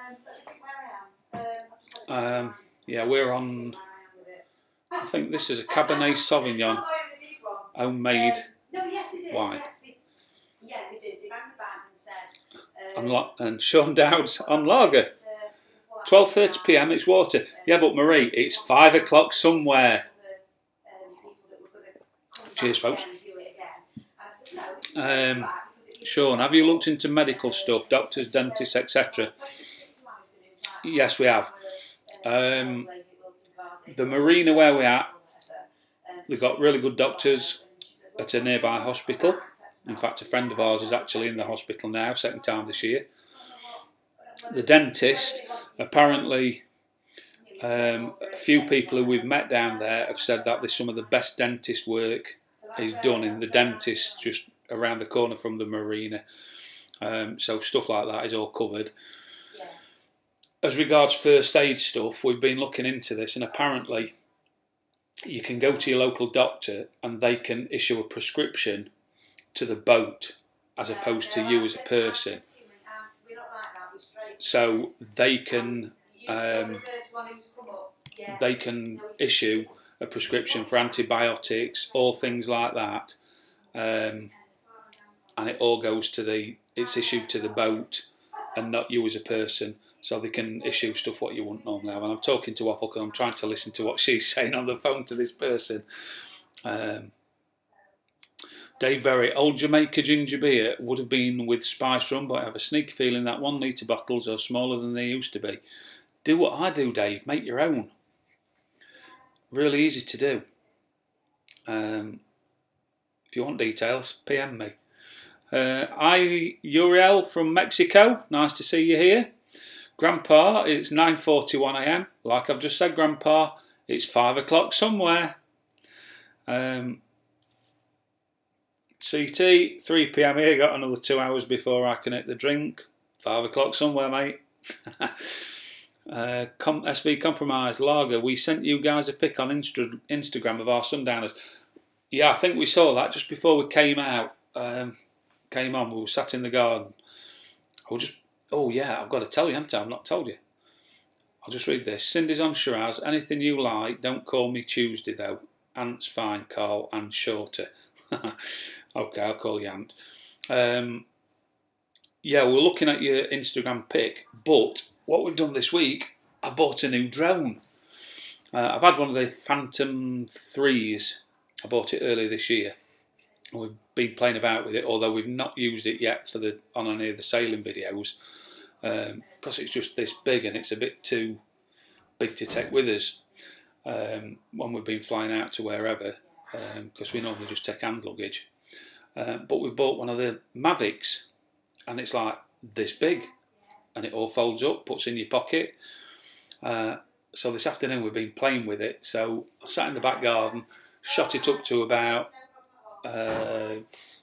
A: Yeah, we're on... I think this is a Cabernet Sauvignon. Homemade wine.
B: Yeah, they did. They rang me back and said...
A: And Sean Dowd's on lager. 12:30 p.m. it's water. Yeah, but Marie, it's 5 o'clock somewhere. Cheers, folks. Sean, have you looked into medical stuff, doctors, dentists, etc.? Yes, we have. The marina where we're at, they've got really good doctors at a nearby hospital. In fact, a friend of ours is actually in the hospital now, 2nd time this year. The dentist, apparently, a few people who we've met down there have said that there's some of the best dentist work is done in the dentist just around the corner from the marina. So stuff like that is all covered. As regards first aid stuff, we've been looking into this, and apparently you can go to your local doctor and they can issue a prescription to the boat as opposed to you as a person. So they can issue a prescription for antibiotics or things like that, and it all goes to it's issued to the boat and not you as a person. So they can issue stuff what you wouldn't normally have. And I'm talking to Waffle because I'm trying to listen to what she's saying on the phone to this person. Dave Berry, old Jamaica ginger beer would have been with spice rum, but I have a sneaky feeling that 1 litre bottles are smaller than they used to be. Do what I do, Dave. Make your own. Really easy to do. If you want details, PM me. Uriel from Mexico. Nice to see you here. Grandpa, it's 9:41 AM. Like I've just said, Grandpa, it's 5 o'clock somewhere. CT, 3 PM here. Got another 2 hours before I can hit the drink. 5 o'clock somewhere, mate. SV Compromise Lager. We sent you guys a pic on Instagram of our Sundowners. Yeah, I think we saw that just before we came out. Came on, we were sat in the garden. Oh yeah, I've got to tell you, haven't I? I've not told you. I'll just read this. Cindy's on Shiraz. Anything you like. Don't call me Tuesday though. Ant's fine, Carl, and shorter. Okay, I'll call you Ant. Yeah, we're looking at your Instagram pic, but what we've done this week, I bought a new drone. I've had one of the Phantom 3s. I bought it earlier this year. We've been playing about with it, although we've not used it yet on any of the sailing videos, because it's just this big and it's a bit too big to take with us when we've been flying out to wherever, because we normally just take hand luggage. But we've bought one of the Mavics, and it's like this big, and it all folds up, puts in your pocket. So this afternoon we've been playing with it. So I sat in the back garden, shot it up to about,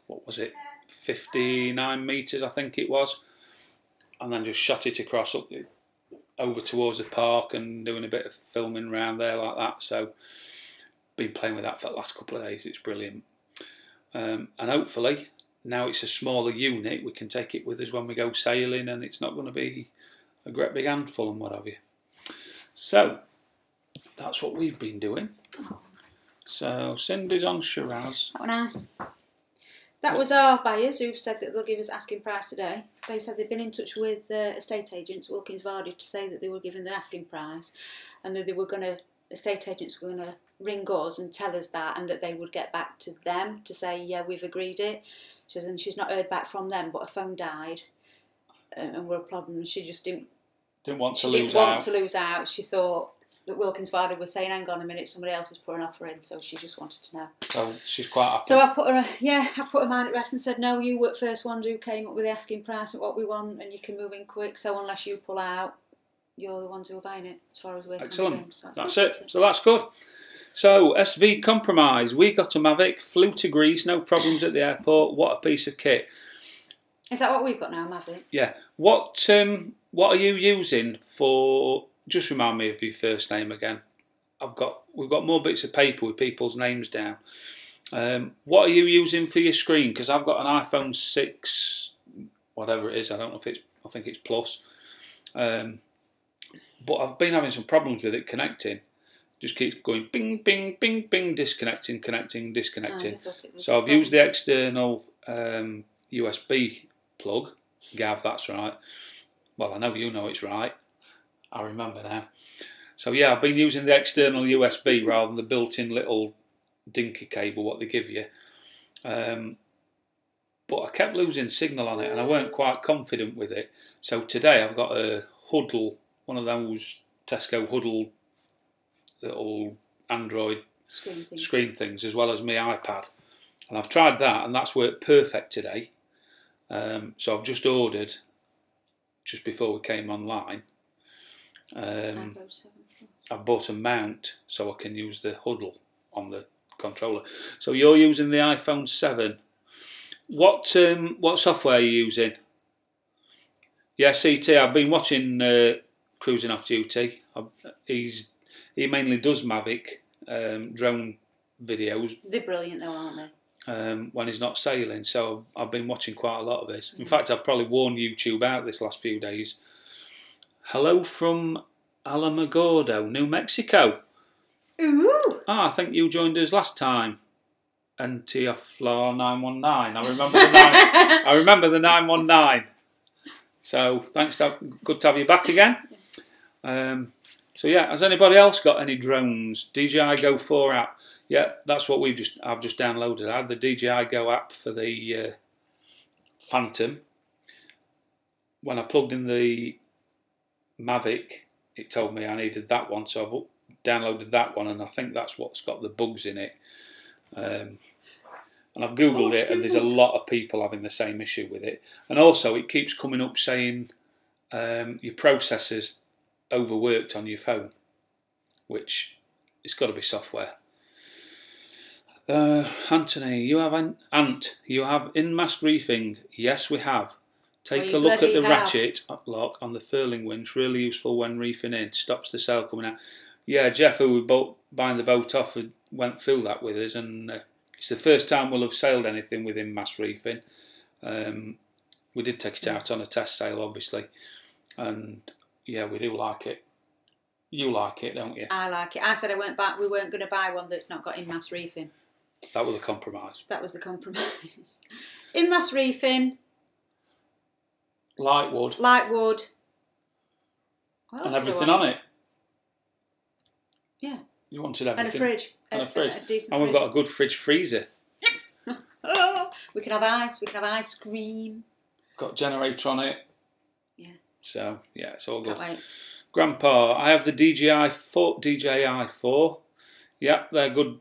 A: what was it, 59 metres I think it was, and then just shot it across up over towards the park and doing a bit of filming around there like that. So been playing with that for the last couple of days. It's brilliant. And hopefully now it's a smaller unit, we can take it with us when we go sailing, and it's not going to be a great big handful and what have you. So that's what we've been doing. So Cindy's on Shiraz.
B: That was nice. That was our buyers who've said that they'll give us asking price today. They said they've been in touch with estate agents, Wilkins Vardy, to say that they were giving the asking price, and that they were going to, estate agents were going to ring us and tell us that, and that they would get back to them to say, yeah, we've agreed it. She says, and she's not heard back from them, but her phone died, and we're a problem. And she just didn't want to lose out. She thought that Wilkins Vardy was saying, hang on a minute, somebody else has put an offer in, so she just wanted to know.
A: So she's quite happy.
B: So I put her mind at rest and said, no, you were the first ones who came up with the asking price and what we want, and you can move in quick, so unless you pull out, you're the ones who are buying it, as far as we're concerned. So
A: that's it. So that's good. So SV compromise. We got a Mavic, flew to Greece, no problems at the airport. What a piece of kit.
B: Is that what we've got now, Mavic?
A: Yeah. What are you using for? Just remind me of your first name again. We've got more bits of paper with people's names down. What are you using for your screen? Because I've got an iPhone 6, whatever it is. I don't know if it's. I think it's Plus. But I've been having some problems with it connecting. Just keeps going bing, bing, bing, bing, disconnecting, connecting, disconnecting. So I've used the external USB plug. Gav, that's right. Well, I know you know it's right. I remember now. So yeah, I've been using the external USB rather than the built-in little dinky cable what they give you. But I kept losing signal on it, and I weren't quite confident with it. So today I've got a Huddle, one of those Tesco Huddle little Android screen things, as well as my iPad, and I've tried that, and that's worked perfect today. So I've just ordered, just before we came online, I've bought a mount so I can use the Huddle on the controller. So you're using the iPhone 7. What software are you using? Yeah, CT. I've been watching Cruising Off Duty. He mainly does Mavic drone videos. They're
B: brilliant though, aren't they?
A: When he's not sailing, so I've been watching quite a lot of his. In fact, I've probably worn YouTube out this last few days. Hello from Alamogordo, New Mexico.
B: Ooh!
A: I think you joined us last time. NTFLAR 919. I remember the 919. So thanks. Good to have you back again. So yeah, has anybody else got any drones? DJI Go 4 app. Yeah, that's what I've just downloaded. I had the DJI Go app for the Phantom. When I plugged in the Mavic, it told me I needed that one, so I've downloaded that one, and I think that's what's got the bugs in it. And I've googled it, and there's a lot of people having the same issue with it. And also, it keeps coming up saying your processor's overworked on your phone, which it's got to be software. Anthony, you have in-mast reefing. Yes, we have. Take a look at the ratchet lock on the furling winch. Really useful when reefing in. Stops the sail coming out. Yeah, Jeff, who we buying the boat off, went through that with us, and it's the first time we'll have sailed anything with in-mast reefing. We did take it out on a test sail, obviously, and yeah, we do like it. You like it, don't you?
B: I like it. I said we weren't going to buy one that's not got in-mast reefing.
A: That was the compromise.
B: That was the compromise. In-mast reefing.
A: Light wood. And everything on it.
B: Yeah.
A: You wanted everything.
B: And a fridge.
A: And a fridge.
B: A decent
A: and we've got a good fridge freezer.
B: We can have ice. We can have ice cream.
A: Got generator on it.
B: Yeah.
A: So, yeah, it's all good.
B: Can't wait.
A: Grandpa, I have the DJI 4. Yep, they're good.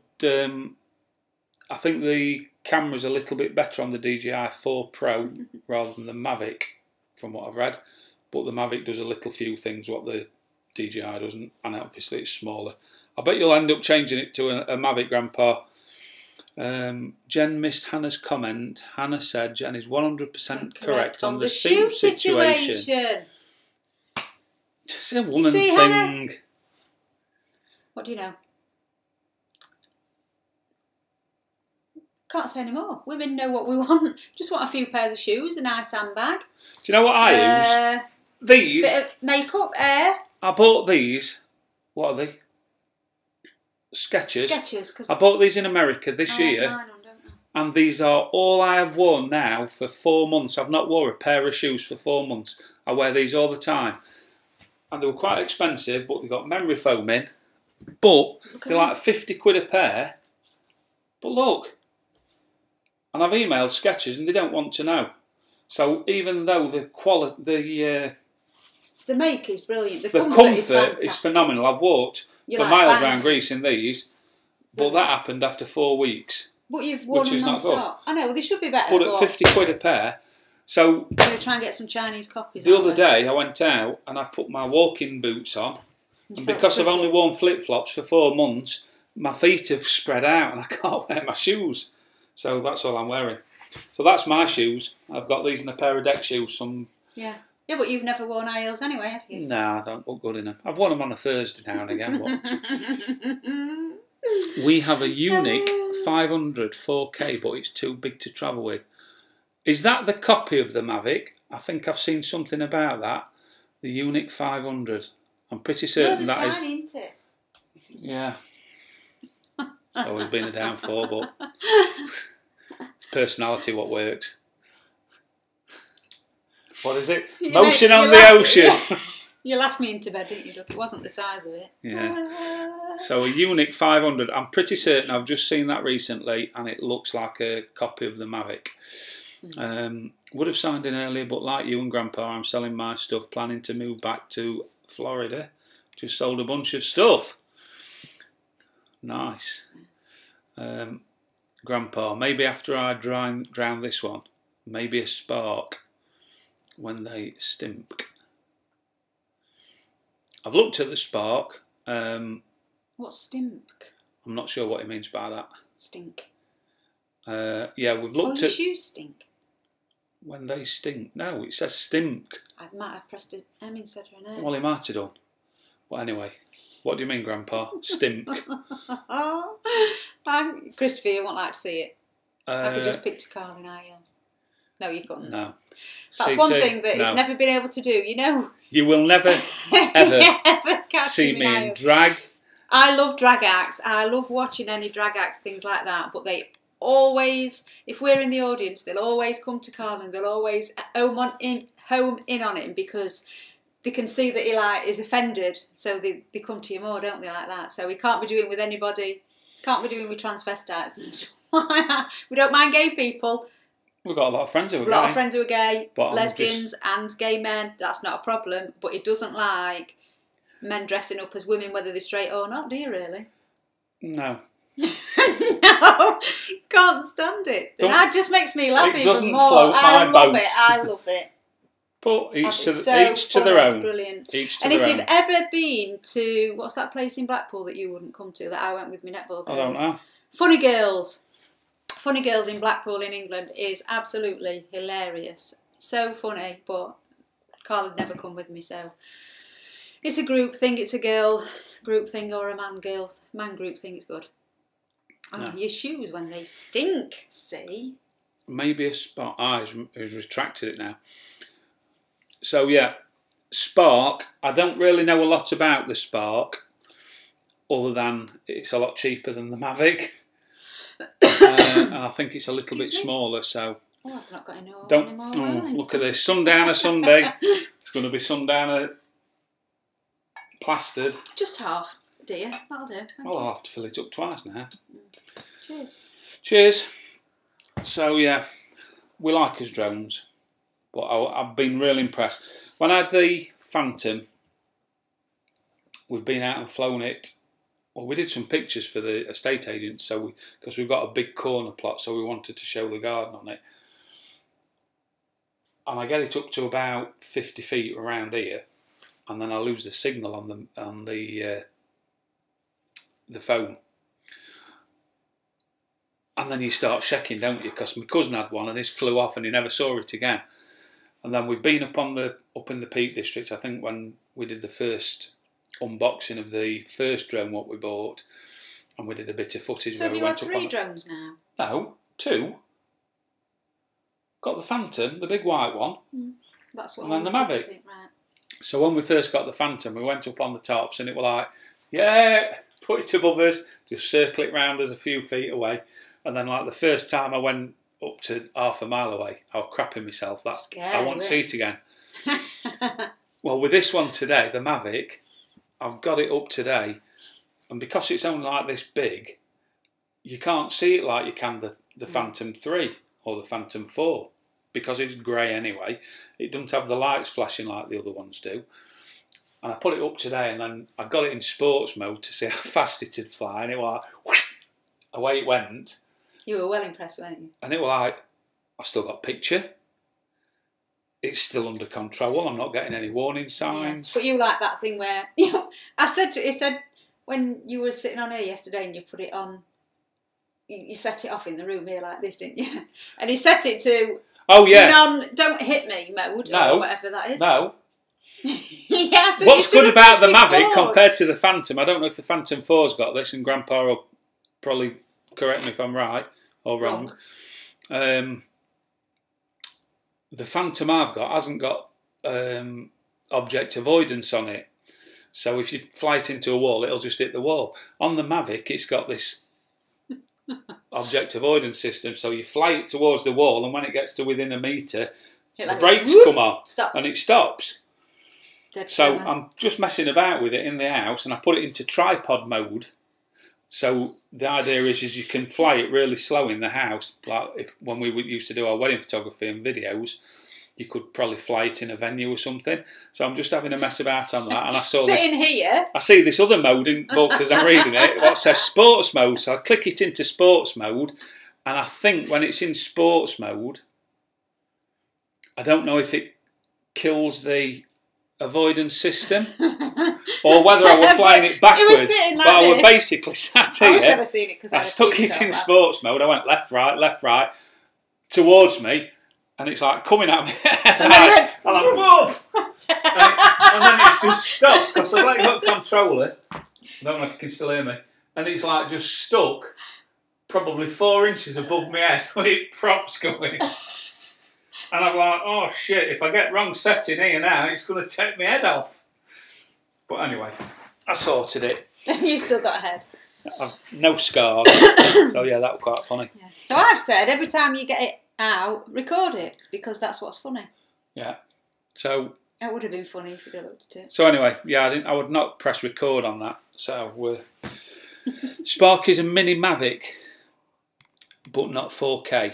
A: I think the camera's a little bit better on the DJI 4 Pro rather than the Mavic, from what I've read. But the Mavic does a little few things what the DJI doesn't, and obviously it's smaller. I bet you'll end up changing it to a Mavic, Grandpa. Jen missed Hannah's comment. Hannah said Jen is 100% correct on the shoe situation. It's a woman thing. Hannah?
B: What do you know? Can't say any more. Women know what we want. Just want a few pairs of shoes, a nice handbag.
A: Do you know what I use? These.
B: Bit of makeup, hair.
A: I bought these. What are they? Skechers.
B: Skechers.
A: I bought these in America this year.
B: Mine on, don't I?
A: And these are all I have worn now for 4 months. I've not worn a pair of shoes for 4 months. I wear these all the time. And they were quite expensive, but they got memory foam in. But they're like 50 quid a pair. But look. And I've emailed Skechers and they don't want to know. So even though the quality,
B: the make is brilliant. The
A: comfort is phenomenal. I've walked for miles around Greece in these, but that happened after 4 weeks.
B: But you've worn them non-stop. I know, well, they should be better.
A: But at 50 quid a pair. So
B: I'm going to try and get some Chinese copies.
A: The other day I went out and I put my walking boots on, and because I've only worn flip-flops for 4 months, my feet have spread out and I can't wear my shoes. So that's all I'm wearing. So that's my shoes. I've got these and a pair of deck shoes.
B: Yeah, but you've never worn high heels anyway, have you?
A: No, I don't look good in them. I've worn them on a Thursday now and again. But we have a Unique 500 4K, but it's too big to travel with. Is that the copy of the Mavic? I think I've seen something about that. The Unique 500. I'm pretty certain that is.
B: Tiny, isn't it?
A: Yeah. It's always been a downfall, but it's personality what works. What is it? Motion on the ocean.
B: Yeah. You laughed me into bed, didn't you, Duck? It wasn't the size of it.
A: Yeah. So a Unique 500. I'm pretty certain I've just seen that recently, and it looks like a copy of the Mavic. Would have signed in earlier, but like you and Grandpa, I'm selling my stuff, planning to move back to Florida. Just sold a bunch of stuff. Nice. Grandpa, maybe after I drown this one, maybe a spark when they stink. I've looked at the spark.
B: What's stink?
A: I'm not sure what he means by that.
B: Stink.
A: Yeah, we've looked at...
B: shoes stink.
A: When they stink. No, it says stink.
B: I might have pressed an M instead of an A.
A: Well, he might have done. But anyway, what do you mean, Grandpa? Stink.
B: Christopher, you won't like to see it. I could just picture Carl in high heels. No, you couldn't.
A: No.
B: That's one thing that he's never been able to do, you know.
A: You will never, ever see me in drag.
B: I love drag acts. I love watching any drag acts, things like that. But they always, if we're in the audience, they'll always come to Carl and they'll always home in on him because they can see that he is offended. So they come to you more, don't they, like that? So we can't be doing with anybody. Can't be doing with transvestites. We don't mind gay people.
A: We've got a lot of friends who are gay.
B: A lot of friends who are gay, lesbians and gay men. That's not a problem. But he doesn't like men dressing up as women, whether they're straight or not, do you really?
A: No.
B: No, can't stand it. That just makes me laugh even more.
A: Float my boat.
B: I love it.
A: But each to their own.
B: It's brilliant.
A: Each to
B: and if
A: their
B: you've
A: own.
B: ever been to, what's that place in Blackpool that you wouldn't come to, that I went with my netball girls?
A: I don't know.
B: Funny Girls. Funny Girls in Blackpool in England is absolutely hilarious. So funny, but Carl had never come with me, so it's a group thing, it's a girl group thing or a man group thing, it's good. Oh, your shoes when they stink, see?
A: Maybe a spark. He's retracted it now. So yeah, Spark. I don't really know a lot about the Spark, other than it's a lot cheaper than the Mavic, and I think it's a little bit smaller. So
B: I've not got any anymore.
A: Look at this Sundowner Sunday. It's going to be Sundowner plastered.
B: Just half, dear. That'll do.
A: I'll have to fill it up twice now.
B: Cheers.
A: Cheers. So yeah, we like his drones, but I've been really impressed. When I had the Phantom, we've been out and flown it. Well, we did some pictures for the estate agents, so because we've got a big corner plot, so we wanted to show the garden on it. And I get it up to about 50 feet around here, and then I lose the signal on the phone. And then you start checking, don't you? Because my cousin had one and his flew off and he never saw it again. And then we've been up in the Peak District, I think, when we did the first unboxing of the first drone what we bought, and we did a bit of footage.
B: So
A: where
B: have
A: we
B: you
A: went
B: had
A: up
B: 3
A: on
B: drones now?
A: No, 2. Got the Phantom, the big white one,
B: That's what.
A: and then the Mavic.
B: Right.
A: So when we first got the Phantom, we went up on the tops, and it was like, yeah, put it above us, just circle it round us a few feet away. And then, like, the first time I went up to half a mile away, I was crapping myself. I won't see it again. Well, with this one today, the Mavic, I've got it up today, and because it's only like this big, you can't see it like you can the Phantom 3 or the Phantom 4, because it's grey anyway. It doesn't have the lights flashing like the other ones do. And I put it up today, and then I got it in sports mode to see how fast it'd fly, and it was like, whoosh, away it went.
B: You were well impressed, weren't you?
A: And it was like, I've still got picture. It's still under control. I'm not getting any warning signs.
B: Yeah. But you like that thing where he said when you were sitting on here yesterday and you put it on, you set it off in the room here like this, didn't you? And he set it to don't hit me mode or whatever that is.
A: No.
B: Yeah, so
A: what's good about the Mavic compared to the Phantom? I don't know if the Phantom 4's got this, and Grandpa will probably correct me if I'm right or wrong. The Phantom I've got hasn't got object avoidance on it. So if you fly it into a wall, it'll just hit the wall. On the Mavic, it's got this object avoidance system. So you fly it towards the wall, and when it gets to within a metre, the brakes come on and it stops. So I'm just messing about with it in the house, and I put it into tripod mode. So the idea is you can fly it really slow in the house, like when we used to do our wedding photography and videos, you could probably fly it in a venue or something. So I'm just having a mess about on that, and I saw I see this other mode in book as I'm reading it. What says sports mode? So I click it into sports mode, and I think when it's in sports mode, I don't know if it kills the avoidance system or whether I was flying it backwards, but I was basically sat here.
B: I wish I'd have seen it, because
A: I stuck it in sports mode. I went left, right, towards me, and it's like coming at me. and I'm like, whoa! and then it's just stopped, because I've let go controller. I don't know if you can still hear me. And it's like just stuck probably 4 inches above my head with props going. And I'm like, oh shit, if I get wrong setting here now, it's going to take my head off. But anyway, I sorted it.
B: You still got a head.
A: I've no scars. So yeah, that was quite funny.
B: Yeah. So I've said every time you get it out, record it, because that's what's funny.
A: Yeah. So
B: that would have been funny if you'd have looked at it.
A: So anyway, yeah, I would not press record on that. So Sparky's a mini Mavic, but not 4K.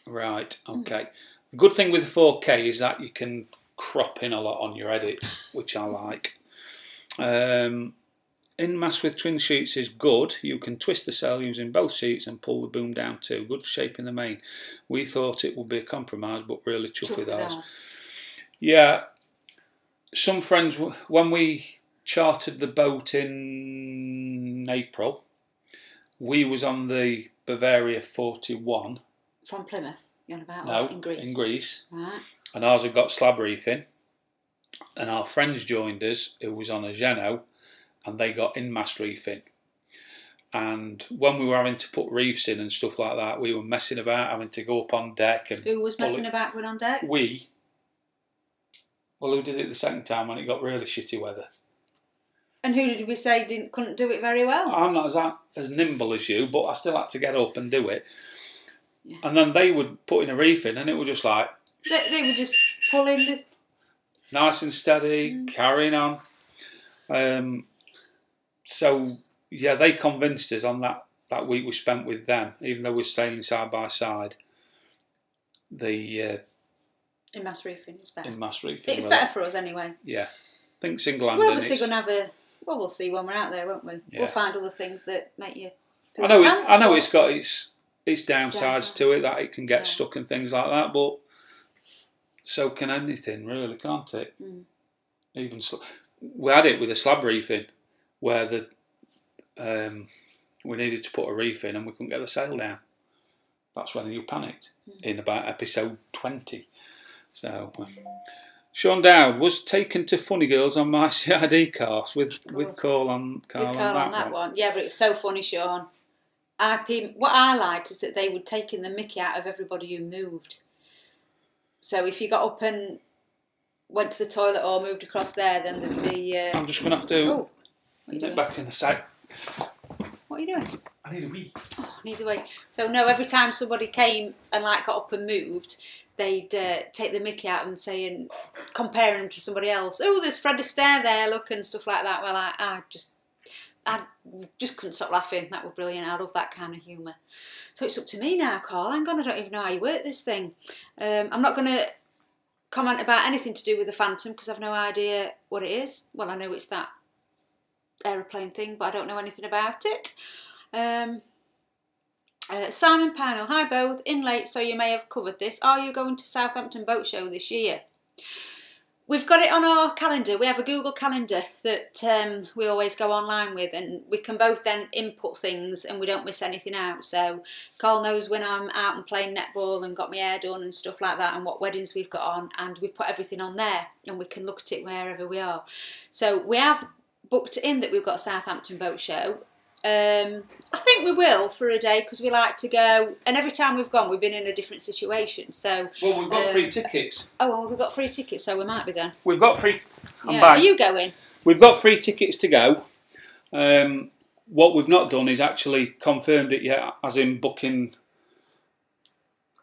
A: Right, okay. The good thing with the 4K is that you can crop in a lot on your edit, which I like. In-mast with twin sheets is good. You can twist the sail using both sheets and pull the boom down too. Good for shaping the main. We thought it would be a compromise, but really chuffed with ours. Yeah, some friends, when we chartered the boat in April, we was on the Bavaria 41.
B: From Plymouth, you're on about?
A: No,
B: in Greece.
A: In Greece.
B: Right.
A: And ours had got slab reefing. And our friends joined us, who was on a Geno, and they got in-mast reefing. And when we were having to put reefs in and stuff like that, we were messing about, having to go up on deck. And
B: who was messing about going on deck?
A: We. Well, who did it the second time when it got really shitty weather?
B: And who did we say couldn't do it very well?
A: I'm not as nimble as you, but I still had to get up and do it.
B: Yeah.
A: And then they would put in a reef in, and it was just like...
B: They were just pulling this...
A: Nice and steady, carrying on. So, yeah, they convinced us on that week we spent with them, even though we were staying side by side. The...
B: in-mast reefing is better.
A: In-mast reefing.
B: It's better for us anyway.
A: Yeah. I think single handed.
B: We're obviously going to have a... Well, we'll see when we're out there, won't we? Yeah. We'll find other things that make you...
A: I know it's got its downsides to it, that it can get stuck and things like that, but so can anything, really, can't it? even we had it with a slab reefing where we needed to put a reef in and we couldn't get the sail down. That's when you panicked in about episode 20. So, Sean Dowd was taken to Funny Girls on my CID course with Carl on that one.
B: Yeah, but it's so funny, Sean. What I liked is that they were taking the mickey out of everybody who moved. So if you got up and went to the toilet or moved across there, then there'd be...
A: I'm just going to have to nip back in the site.
B: What are you doing?
A: I need a wee.
B: Oh, I need a wee. So no, every time somebody came and like got up and moved, they'd take the mickey out and saying, comparing them to somebody else. Oh, there's Fred Astaire there, look, and stuff like that. Well, I just couldn't stop laughing. That was brilliant. I love that kind of humour. So it's up to me now, Carl. Hang on, I don't even know how you work this thing. I'm not going to comment about anything to do with the Phantom because I've no idea what it is. Well, I know it's that aeroplane thing, but I don't know anything about it. Simon Parnell, hi both, in late, so you may have covered this. Are you going to Southampton Boat Show this year? We've got it on our calendar. We have a Google calendar that we always go online with, and we can both then input things and we don't miss anything out. So Carl knows when I'm out and playing netball and got my hair done and stuff like that, and what weddings we've got on, and we put everything on there and we can look at it wherever we are. So we have booked in that we've got Southampton Boat Show. I think we will for a day because we like to go, and every time we've gone we've been in a different situation. So
A: well, we've got free tickets.
B: Oh, well, we've got free tickets, so we might be then.
A: We've got free.
B: Are you going?
A: We've got free tickets to go. What we've not done is actually confirmed it yet, as in booking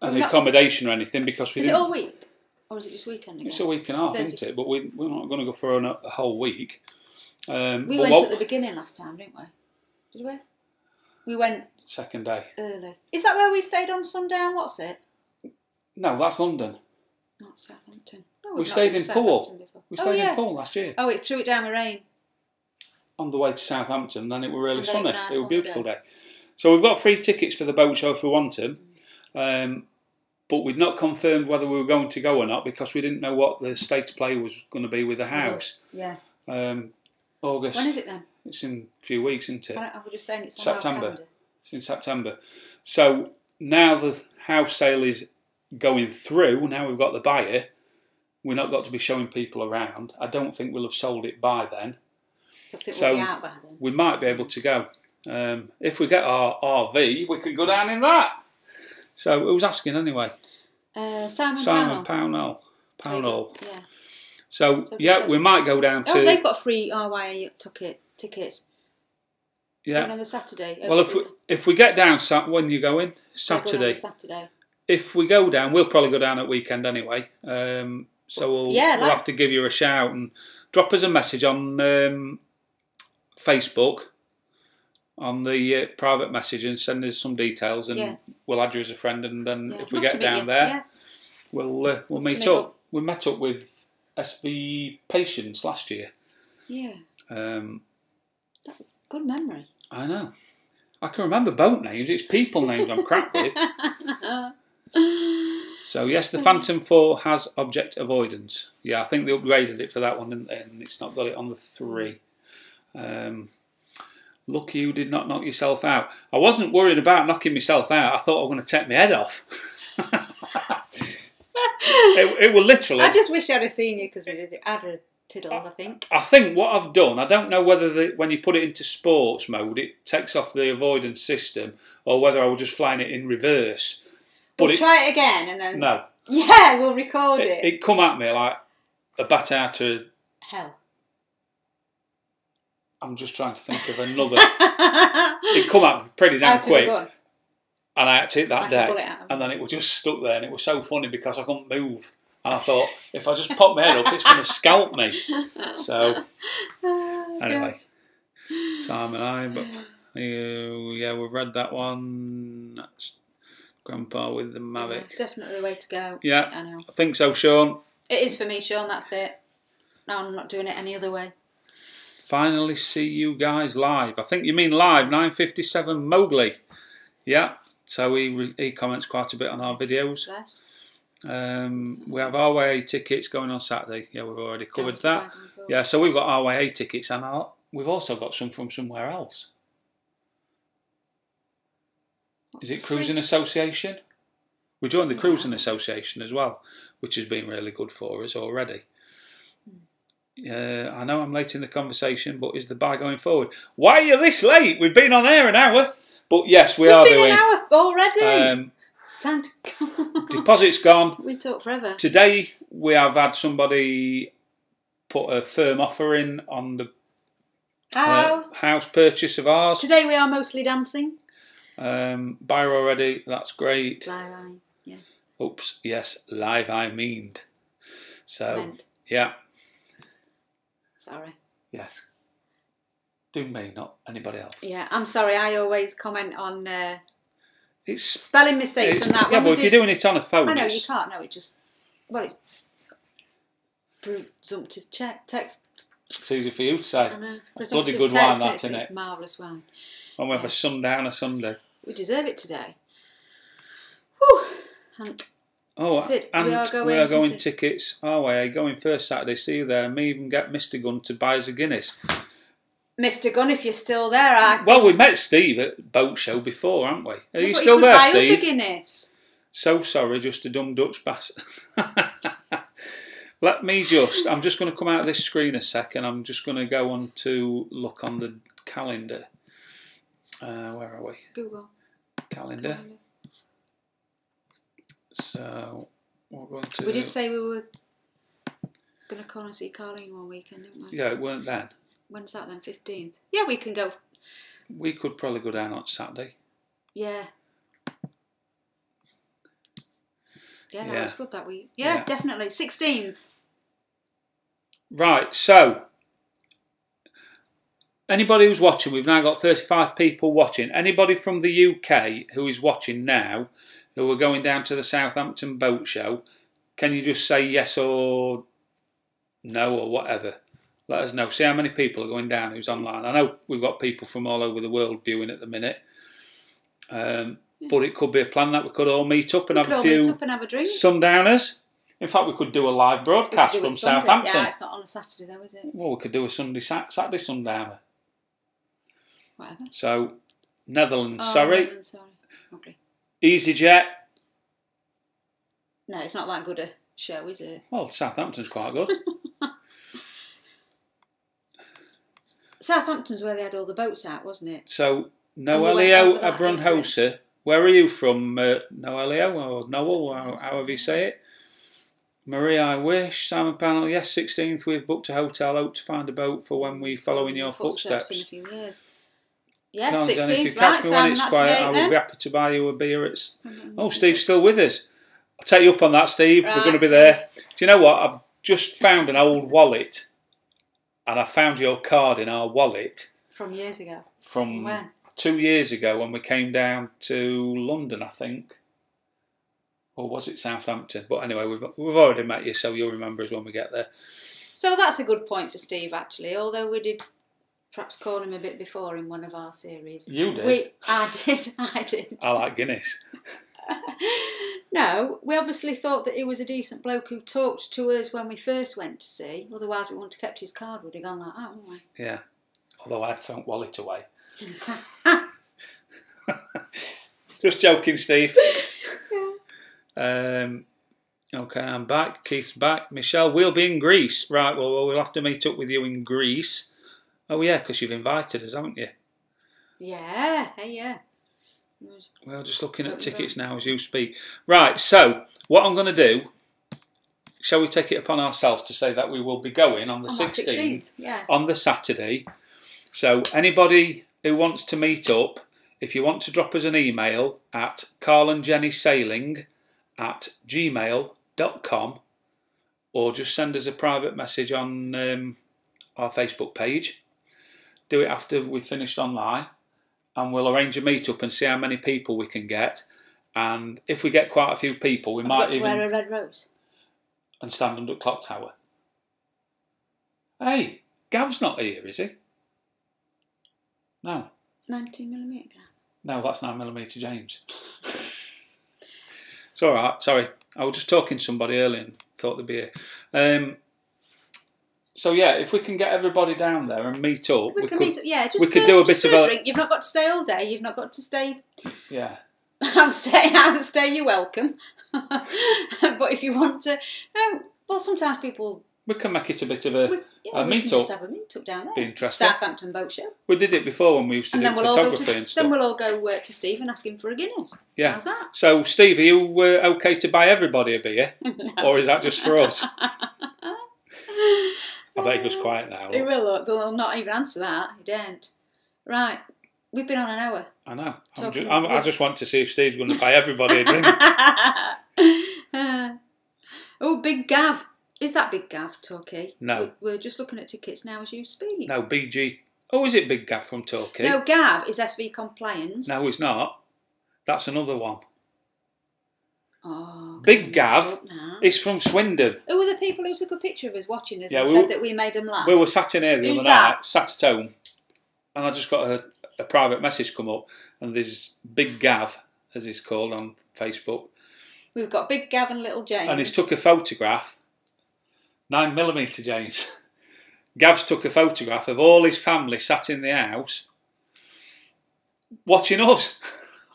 A: an accommodation or anything, because we.
B: Is it all week, or is it just weekend again?
A: It's a week and a half, isn't it? But we're not going to go for a whole week.
B: We went at the beginning last time, didn't we? Did we? We went...
A: Second day.
B: Early. Is that where we stayed on Sundown? What's it?
A: No, that's London.
B: Not Southampton. No,
A: we stayed in Poole. We stayed in Poole last year.
B: Oh, it threw it down with rain.
A: On the way to Southampton, then it was really sunny. It was a beautiful day. So we've got free tickets for the boat show if we want them. But we'd not confirmed whether we were going to go or not because we didn't know what the state of play was going to be with the house.
B: Yeah.
A: August.
B: When is it then?
A: It's in a few weeks, isn't it?
B: I was just saying it's on
A: September.
B: Our calendar.
A: It's in September. So now the house sale is going through. Now we've got the buyer. We've not got to be showing people around. I don't think we'll have sold it by then.
B: So we'll be out by then.
A: We might be able to go. If we get our RV, we could go down in that. So who's asking anyway?
B: Simon
A: Pownell.
B: Yeah.
A: So yeah, we might go down to...
B: Oh, they've got free RYA tickets.
A: Yeah.
B: Going on the Saturday.
A: Well, if we get down, when you going? Saturday. If we go down, we'll probably go down at weekend anyway. So we'll have to give you a shout and drop us a message on Facebook, on the private message, and send us some details, and we'll add you as a friend. And then if we get down there, we'll meet up. We met up with SV Patience last year. Yeah.
B: That's a good memory.
A: I know. I can remember boat names. It's people names I'm crap with. So yes, the Phantom 4 has object avoidance. Yeah, I think they upgraded it for that one, didn't they? And it's not got it on the 3. Lucky you did not knock yourself out. I wasn't worried about knocking myself out. I thought I was going to take my head off. it was literally...
B: I just wish I'd have seen you because it had a tiddle, I think.
A: I think what I've done, I don't know whether when you put it into sports mode, it takes off the avoidance system, or whether I was just flying it in reverse.
B: But try it again and then...
A: No.
B: Yeah, we'll record it.
A: It come at me like a bat out of...
B: hell.
A: I'm just trying to think of another... It come at me pretty damn quick. And I had to hit that deck. And then it was just stuck there. And it was so funny because I couldn't move. And I thought, if I just pop my head up, it's going to scalp me. So, anyway. Simon, yeah, we've read that one. That's Grandpa with the Mavic.
B: Yeah, definitely the way to go.
A: Yeah,
B: I know.
A: I think so, Sean.
B: It is for me, Sean, that's it. No, I'm not doing it any other way.
A: Finally see you guys live. I think you mean live, 9:57 Mowgli. Yeah, so he comments quite a bit on our videos.
B: Yes.
A: We have RYA tickets going on Saturday. Yeah, we've already covered that. Yeah, so we've got RYA tickets, and we've also got some from somewhere else. Is it Cruising Association? We joined the Cruising Association as well, which has been really good for us already. I know I'm late in the conversation, but is the buy going forward? Why are you this late? We've been on air an hour. But yes, we've been
B: an hour already. Time to go.
A: Deposit's gone.
B: We talk forever.
A: Today we have had somebody put a firm offer in on the house purchase of ours.
B: Today we are mostly dancing.
A: Buyer already. That's great.
B: Live, yeah.
A: Oops. Yes, live. I meaned. So yeah.
B: Sorry.
A: Yes. Do me, not anybody else.
B: Yeah, I'm sorry. I always comment on
A: it's
B: spelling mistakes and that.
A: Yeah, but if you're doing it on a phone,
B: I know you can't. No, it just it's presumptive text.
A: It's easy for you to say.
B: I know.
A: Bloody good wine, that, isn't it?
B: Marvellous wine.
A: And we have a Sundowner Sunday.
B: We deserve it today. Whew. And
A: we are going tickets our way. Going first Saturday. See you there. May even get Mr. Gunn to buy us a Guinness.
B: Mr. Gunn, if you're still there,
A: well, we met Steve at Boat Show before, haven't we? Are you still there, Steve?
B: Buy us a Guinness.
A: So sorry, just a dumb Dutch bastard. I'm just going to come out of this screen a second. I'm just going to go on to look on the calendar. Where are we?
B: Google.
A: Calendar. So, we're going to...
B: We did say we were going to call and see Carleen one weekend, didn't we?
A: Yeah, it weren't then.
B: When's that then? 15th? Yeah, we can go.
A: We could probably go down on Saturday.
B: Yeah. Yeah, no, it's good that week. Yeah, definitely. 16th.
A: Right, so anybody who's watching, we've now got 35 people watching. Anybody from the UK who is watching now, who are going down to the Southampton Boat Show, can you just say yes or no or whatever? Let us know. See how many people are going down who's online. I know we've got people from all over the world viewing at the minute. But it could be a plan that we could all meet up and have a few Sundowners. In fact, we could do a live broadcast from Southampton.
B: Yeah, it's not on a Saturday though, is it?
A: Well, we could do a Saturday Sundowner.
B: Whatever.
A: So, Netherlands, sorry.
B: Netherlands, sorry. Okay.
A: EasyJet.
B: No, it's not that good a show, is it?
A: Well, Southampton's quite good.
B: Southampton's where they had all the boats out, wasn't it?
A: So, Noelio Abrunhosa, where are you from? Noelio or Noel, however you say it? Maria, I wish. Simon Panel, yes, 16th, we've booked a hotel. Hope to find a boat for when we follow in your footsteps.
B: In a few years. Yes, 16th,
A: if you catch me when it's quiet, I will be happy to buy you a beer. Oh, Steve's still with us. I'll take you up on that, Steve. We're going to be there. Do you know what? I've just found an old wallet. And I found your card in our wallet.
B: From years ago?
A: From
B: when?
A: 2 years ago when we came down to London, I think. Or was it Southampton? But anyway, we've already met you, so you'll remember us when we get there.
B: So that's a good point for Steve, actually. Although we did perhaps call him a bit before in one of our series.
A: You did?
B: I did.
A: I like Guinness.
B: No, we obviously thought that he was a decent bloke who talked to us when we first went to sea. Otherwise, we wouldn't have kept his card. We'd have gone like that, wouldn't we?
A: Yeah. Although I'd thrown wallet away. Just joking, Steve. Yeah. Okay, I'm back. Keith's back. Michelle, we'll be in Greece. Right, well, we'll have to meet up with you in Greece. Oh, yeah, because you've invited us, haven't you?
B: Yeah, hey, yeah.
A: Well, just looking at tickets now as you speak. Right, so what I'm going to do, shall we take it upon ourselves to say that we will be going on the 16th on the Saturday. So anybody who wants to meet up, if you want to drop us an email at carlandjennysailing@gmail.com or just send us a private message on our Facebook page. Do it after we've finished online. And we'll arrange a meet-up and see how many people we can get. And if we get quite a few people, we might even...
B: wear a red rose.
A: And stand under Clock Tower. Hey, Gav's not here, is he? No.
B: 19mm Gav.
A: No, that's 9mm James. It's all right. Sorry, I was just talking to somebody earlier and thought they'd be here. So yeah, if we can get everybody down there and meet up, we could.
B: Yeah,
A: we could do a bit of a
B: drink. You've not got to stay all day. You've not got to stay.
A: Yeah.
B: Outstay, you're welcome. But if you want to, no. Well, sometimes people.
A: We can make it a bit of a meet up.
B: Just have a meet up down there.
A: Be interesting.
B: Southampton Boat Show.
A: We did it before when we used to do photography and stuff.
B: Then we'll all go to Steve and ask him for a Guinness.
A: Yeah.
B: How's that?
A: So, Steve, are you okay to buy everybody a beer? No. Or is that just for us? I bet he goes quiet now.
B: He will. They'll not even answer that. He daren't. Right. We've been on an hour.
A: I know. I just want to see if Steve's going to buy everybody a drink.
B: Oh, Big Gav. Is that Big Gav, Torquay?
A: No.
B: We're just looking at tickets now as you speak.
A: No, BG. Oh, is it Big Gav from Torquay?
B: No, Gav is SV Compliance.
A: No, it's not. That's another one.
B: Oh,
A: Big Gav is from Swindon.
B: Who were the people who took a picture of us watching us and said that we made them laugh?
A: We were sat in here the other night, sat at home, and I just got a private message come up, and there's Big Gav, as he's called on Facebook.
B: We've got Big Gav and Little James.
A: And he's took a photograph, 9mm James. Gav's took a photograph of all his family sat in the house, watching us.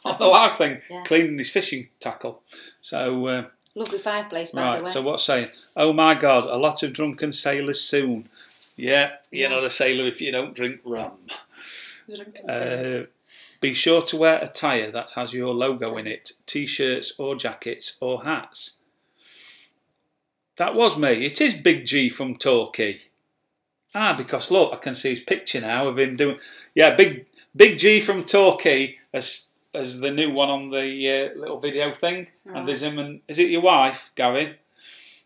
A: On the live thing, cleaning his fishing tackle. So
B: lovely fireplace, by the way.
A: So what's saying? Oh my God, a lot of drunken sailors soon. Yeah, you're not a sailor if you don't drink rum. Be sure to wear attire that has your logo in it. T-shirts or jackets or hats. That was me. It is Big G from Torquay. Because look, I can see his picture now of him doing. Yeah, Big G from Torquay as the new one on the little video thing, and there's him and is it your wife, Gavin?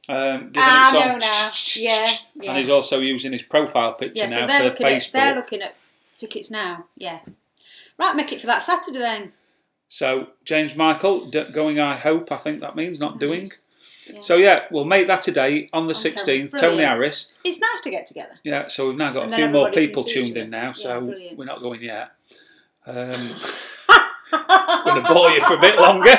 A: Giving it some,
B: now. Yeah.
A: And he's also using his profile picture now for Facebook.
B: They're looking at tickets now. Yeah, right. Make it for that Saturday then.
A: So James Michael going. I think that means not doing. Yeah. So yeah, we'll make that a day on the 16th. Tony Harris.
B: It's nice to get together.
A: Yeah. So we've now got a few more people tuned in now. So we're not going yet. I'm going to bore you for a bit longer.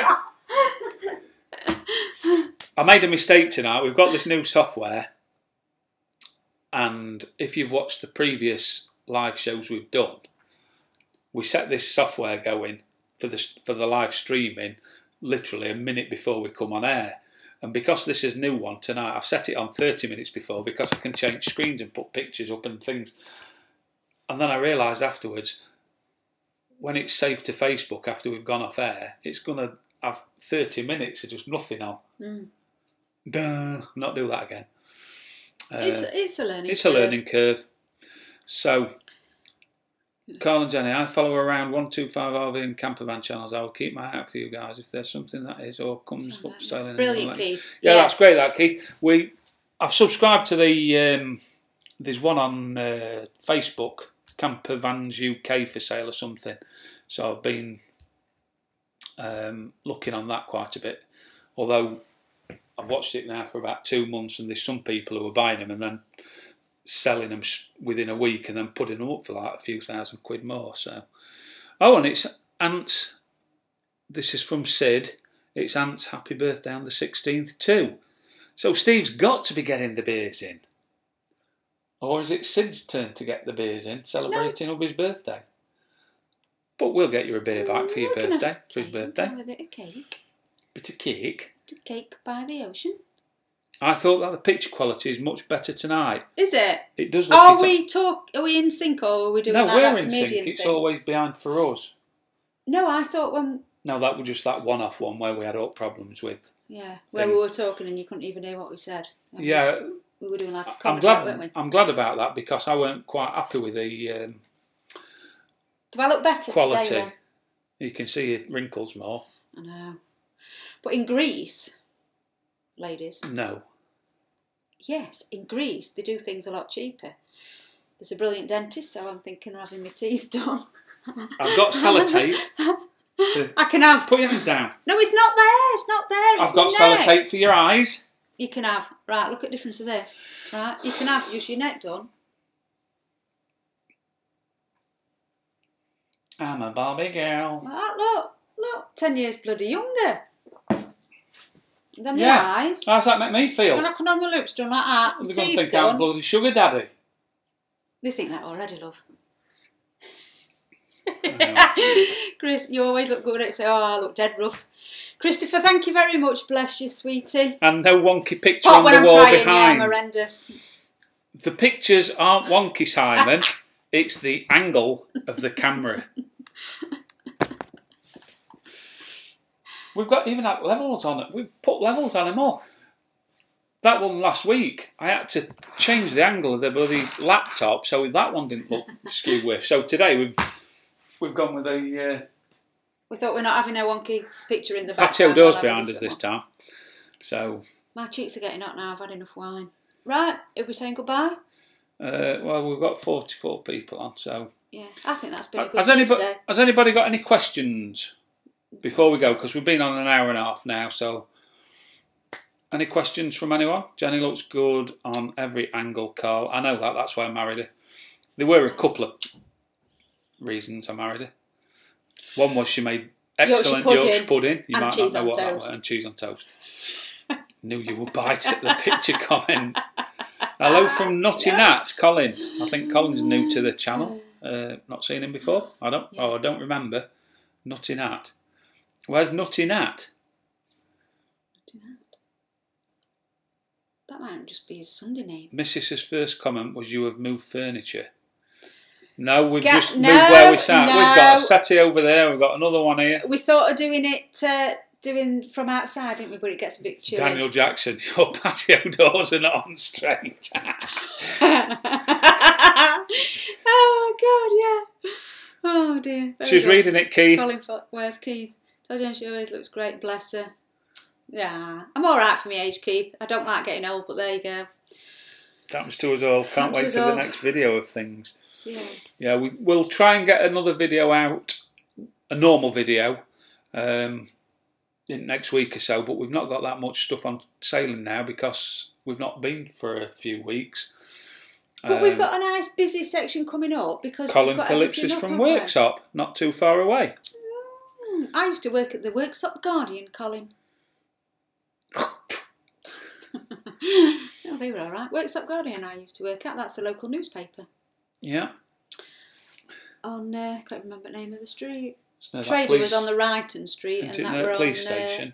A: I made a mistake tonight. We've got this new software, and if you've watched the previous live shows we've done, we set this software going for the live streaming literally a minute before we come on air. And because this is a new one tonight, I've set it on 30 minutes before because I can change screens and put pictures up and things. And then I realised afterwards, when it's saved to Facebook after we've gone off air, it's going to have 30 minutes of just nothing on. Duh, not do that again.
B: It's a learning curve.
A: It's a learning curve. So, Carl and Jenny, I follow around 125 RV and campervan channels. I will keep my eye out for you guys if there's something that is or comes up sailing.
B: Brilliant, Keith.
A: Yeah, that's great, that Keith. I've subscribed to the there's one on Facebook, Campervans UK for sale or something. So I've been looking on that quite a bit. Although I've watched it now for about 2 months, and there's some people who are buying them and then selling them within a week and then putting them up for like a few £1,000 more. So, and it's Ant's. This is from Sid. It's Ant's happy birthday on the 16th too. So Steve's got to be getting the beers in. Or is it Sid's turn to get the beers in, celebrating of his birthday? But we'll get you a beer back for your birthday, for his birthday.
B: Have a bit of cake.
A: Bit of cake?
B: Bit of cake by the ocean.
A: I thought that the picture quality is much better tonight.
B: Is it?
A: It does look...
B: Are we in sync or are we doing
A: no,
B: like
A: we're
B: that
A: in
B: comedian
A: sync. It's
B: thing?
A: always behind for us.
B: No, I thought when...
A: No, that was just that one-off one where we had all problems with...
B: Yeah, where we were talking and you couldn't even hear what we said.
A: Yeah.
B: We were doing like a comedy, weren't we?
A: I'm glad about that because I weren't quite happy with the...
B: Do I look better
A: quality.
B: Today, then?
A: You can see your wrinkles more.
B: I know. But in Greece, ladies...
A: No.
B: Yes, in Greece they do things a lot cheaper. There's a brilliant dentist, so I'm thinking of having my teeth done.
A: I've got sellotape.
B: I can have...
A: Put your hands down.
B: No, it's not there. It's not there. It's
A: I've got sellotape for your eyes.
B: You can have... Right, look at the difference of this. Right, you can have just your neck done.
A: I'm a Barbie girl.
B: Look, 10 years bloody younger. Then my eyes.
A: How's that make me feel?
B: And I can have my lips done like that.
A: They're going to think I'm bloody sugar daddy.
B: They think that already, love.
A: Oh.
B: Chris, you always look good. It's I look dead rough. Christopher, thank you very much. Bless you, sweetie.
A: And no wonky picture on the wall behind.
B: Yeah, I'm horrendous.
A: The pictures aren't wonky, Simon. It's the angle of the camera. We've got even had levels on it. We've put levels on them all. That one last week, I had to change the angle of the bloody laptop so that one didn't look skew with. So today we've gone with a.
B: We thought we're not having a wonky picture in the back.
A: Patio doors behind us this time. So. My
B: cheeks are getting hot now. I've had enough wine. Right, are we saying goodbye?
A: Well, we've got 44 people on, so.
B: Yeah, I think that's been a good day today.
A: Has anybody got any questions before we go? Because we've been on an hour and a half now, so. Any questions from anyone? Jenny looks good on every angle, Carl. I know that, that's why I married her. There were a couple of reasons I married her. One was she made excellent Yorkshire pudding. You might not know what that was. And cheese on toast. Knew you would bite at the picture comment. Hello from Nutty Nat, Colin. I think Colin's new to the channel. Not seen him before. I don't remember. Nutty Nat. Where's Nutty Nat?
B: That might just be his Sunday name.
A: Mrs.'s first comment was, "You have moved furniture." No, we've just moved where we sat. No. We've got a settee over there. We've got another one here.
B: We thought of doing it, doing from outside, didn't we? But it gets a bit chilly.
A: Daniel Jackson, your patio doors are not on straight.
B: Oh God, yeah. Oh dear.
A: She's reading it, Keith.
B: Where's Keith? Told you she always looks great. Bless her. Yeah, I'm all right for my age, Keith. I don't like getting old, but there you go.
A: Thanks to us all. Can't wait till the next video of things.
B: Yeah.
A: Yeah, we'll try and get another video out, a normal video, in next week or so. But we've not got that much stuff on sailing now because we've not been for a few weeks.
B: But we've got a nice busy section coming up because
A: Colin Phillips is from Worksop, not too far away.
B: I used to work at the Worksop Guardian, Colin. Oh, they were all right. Worksop Guardian I used to work at. That's a local newspaper.
A: Yeah.
B: On, I can't remember the name of the street. Trader was on the Ryton Street.
A: And that were police station.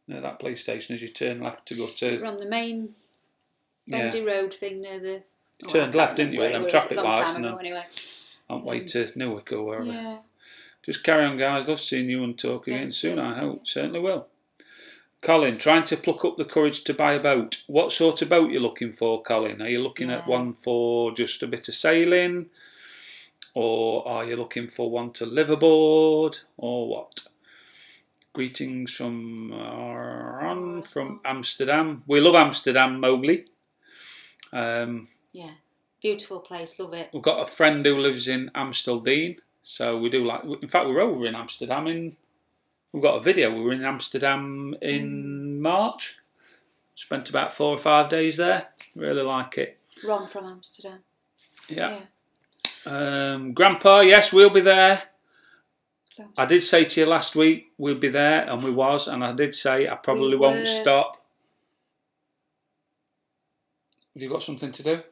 A: Near that police station as you turn left to go to...
B: We're on the main Bendy Road thing near the...
A: Turned left, didn't you, at them traffic lights and then
B: anyway.
A: On way to Newark or wherever.
B: Yeah.
A: Just carry on, guys. Love seeing you and talk again soon, I hope. Certainly will. Colin, trying to pluck up the courage to buy a boat. What sort of boat are you looking for, Colin? Are you looking at one for just a bit of sailing? Or are you looking for one to live aboard? Or what? Greetings from Amsterdam. We love Amsterdam, Mowgli.
B: Yeah, beautiful place. Love it.
A: We've got a friend who lives in Amstelveen. So we do like... In fact, we're over in Amsterdam in... We've got a video. We were in Amsterdam in March. Spent about 4 or 5 days there. Really like it.
B: Ron from Amsterdam.
A: Yeah. Grandpa, yes, we'll be there. I did say to you last week we'll be there, and we was. And I did say I probably won't stop. Have you got something to do?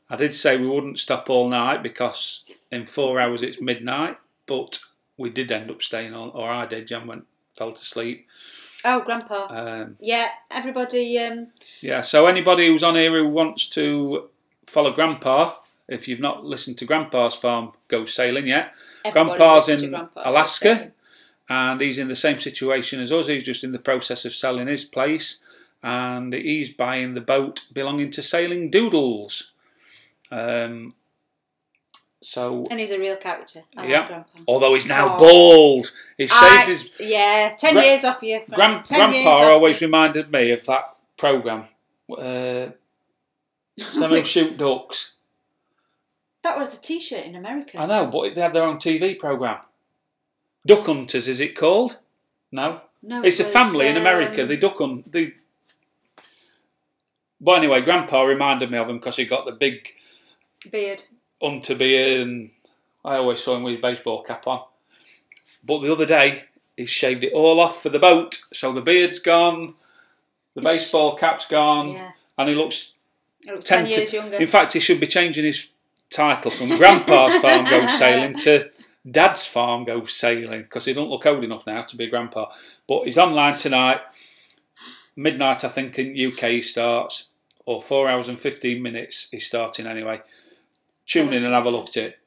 A: I did say we wouldn't stop all night because in 4 hours it's midnight. But... we did end up staying on, or I did. Jan fell asleep.
B: Oh, Grandpa. Yeah, everybody.
A: Yeah, so anybody who's on here who wants to follow Grandpa, if you've not listened to Grandpa's Farm Go Sailing yet, Grandpa's in Alaska, and he's in the same situation as us. He's just in the process of selling his place, and he's buying the boat belonging to Sailing Doodles.
B: And he's a real character. I like Grandpa.
A: Although he's now bald. He's shaved his...
B: Yeah, 10 years off you.
A: Grandpa always reminded me of that programme. Them who shoot ducks.
B: That was a t-shirt in America.
A: I know, but they had their own TV programme. Duck Hunters, is it called? No? No, it's a family in America. They duck hunt... But anyway, Grandpa reminded me of him because he got the big...
B: beard.
A: Hunter beard, and I always saw him with his baseball cap on. But the other day, he's shaved it all off for the boat, so the beard's gone, the baseball cap's gone, and he looks
B: 10 years younger.
A: In fact, he should be changing his title from Grandpa's Farm Goes Sailing to Dad's Farm Goes Sailing, because he don't look old enough now to be a grandpa. But he's online tonight, midnight I think in UK he starts, or 4 hours and 15 minutes he's starting anyway. Tune in and have a look at it.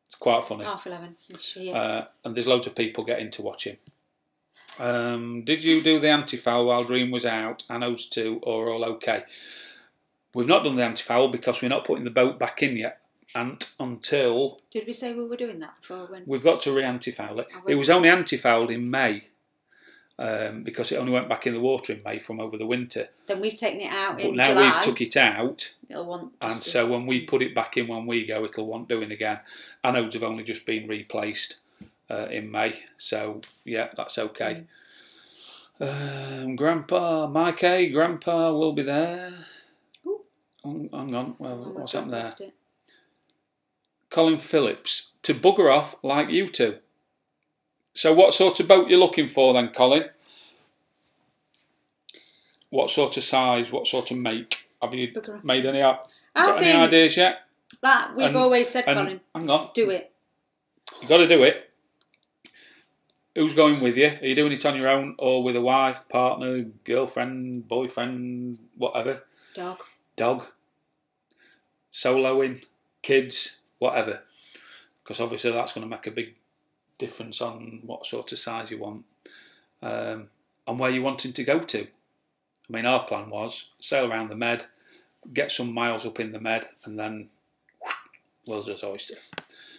A: It's quite funny.
B: 11:30.
A: And there's loads of people getting to watch him. Did you do the anti-foul while Dream was out? And those two are all okay. We've not done the anti-foul because we're not putting the boat back in yet. And until...
B: Did we say we were doing that before?
A: We've got to re-anti-foul it. It was only anti-fouled in May. Because it only went back in the water in May from over the winter.
B: Then we've taken it out in
A: July. But now we've took it out.
B: It'll want
A: and so when we put it back in when we go, it'll want doing again. Anodes have only just been replaced in May. So, yeah, that's okay. Grandpa, Mike A, Grandpa will be there. Hang on, well, what's happened there? Colin Phillips, to bugger off like you two. So what sort of boat you looking for then, Colin? What sort of size, what sort of make? Have you made any up? Got any ideas yet?
B: Like we've always said, Colin.
A: Hang on.
B: Do it.
A: You've got to do it. Who's going with you? Are you doing it on your own or with a wife, partner, girlfriend, boyfriend, whatever? Dog. Soloing, kids, whatever. Because obviously that's going to make a big difference on what sort of size you want and where you're wanting to go to. I mean, our plan was sail around the Med, get some miles up in the Med, and then world's just oyster.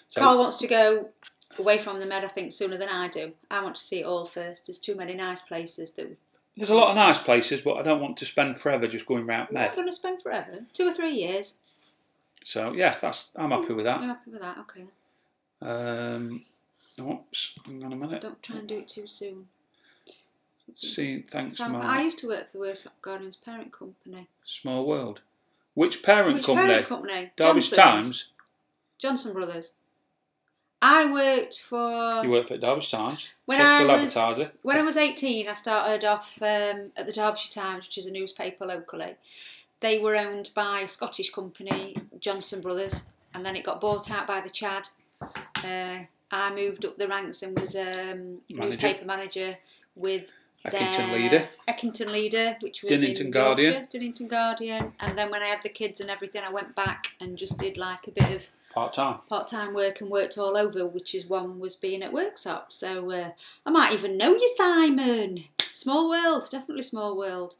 A: So,
B: Carl wants to go away from the Med, I think, sooner than I do. I want to see it all first. There's too many nice places that
A: there's a lot of nice places, but I don't want to spend forever just going round Med.
B: I'm not going to spend forever. 2 or 3 years.
A: So yeah, I'm happy with that.
B: You're happy with that, okay.
A: Oops, hang on a minute.
B: Don't try and do it too soon.
A: Thanks,
B: Sam.
A: Mark.
B: I used to work for the Worst Guardian's parent company.
A: Small world. Which parent company?
B: Parent company?
A: Derby's Times?
B: Johnson Brothers. I worked for...
A: You worked for Derby's Times?
B: When I was 18, I started off at the Derbyshire Times, which is a newspaper locally. They were owned by a Scottish company, Johnson Brothers, and then it got bought out by the Chad. I moved up the ranks and was newspaper manager with Eckington Leader, which was in Dinnington Guardian. And then when I had the kids and everything, I went back and just did like a bit of part-time work and worked all over, which is one was being at Worksop. So I might even know you, Simon. Small world, definitely small world.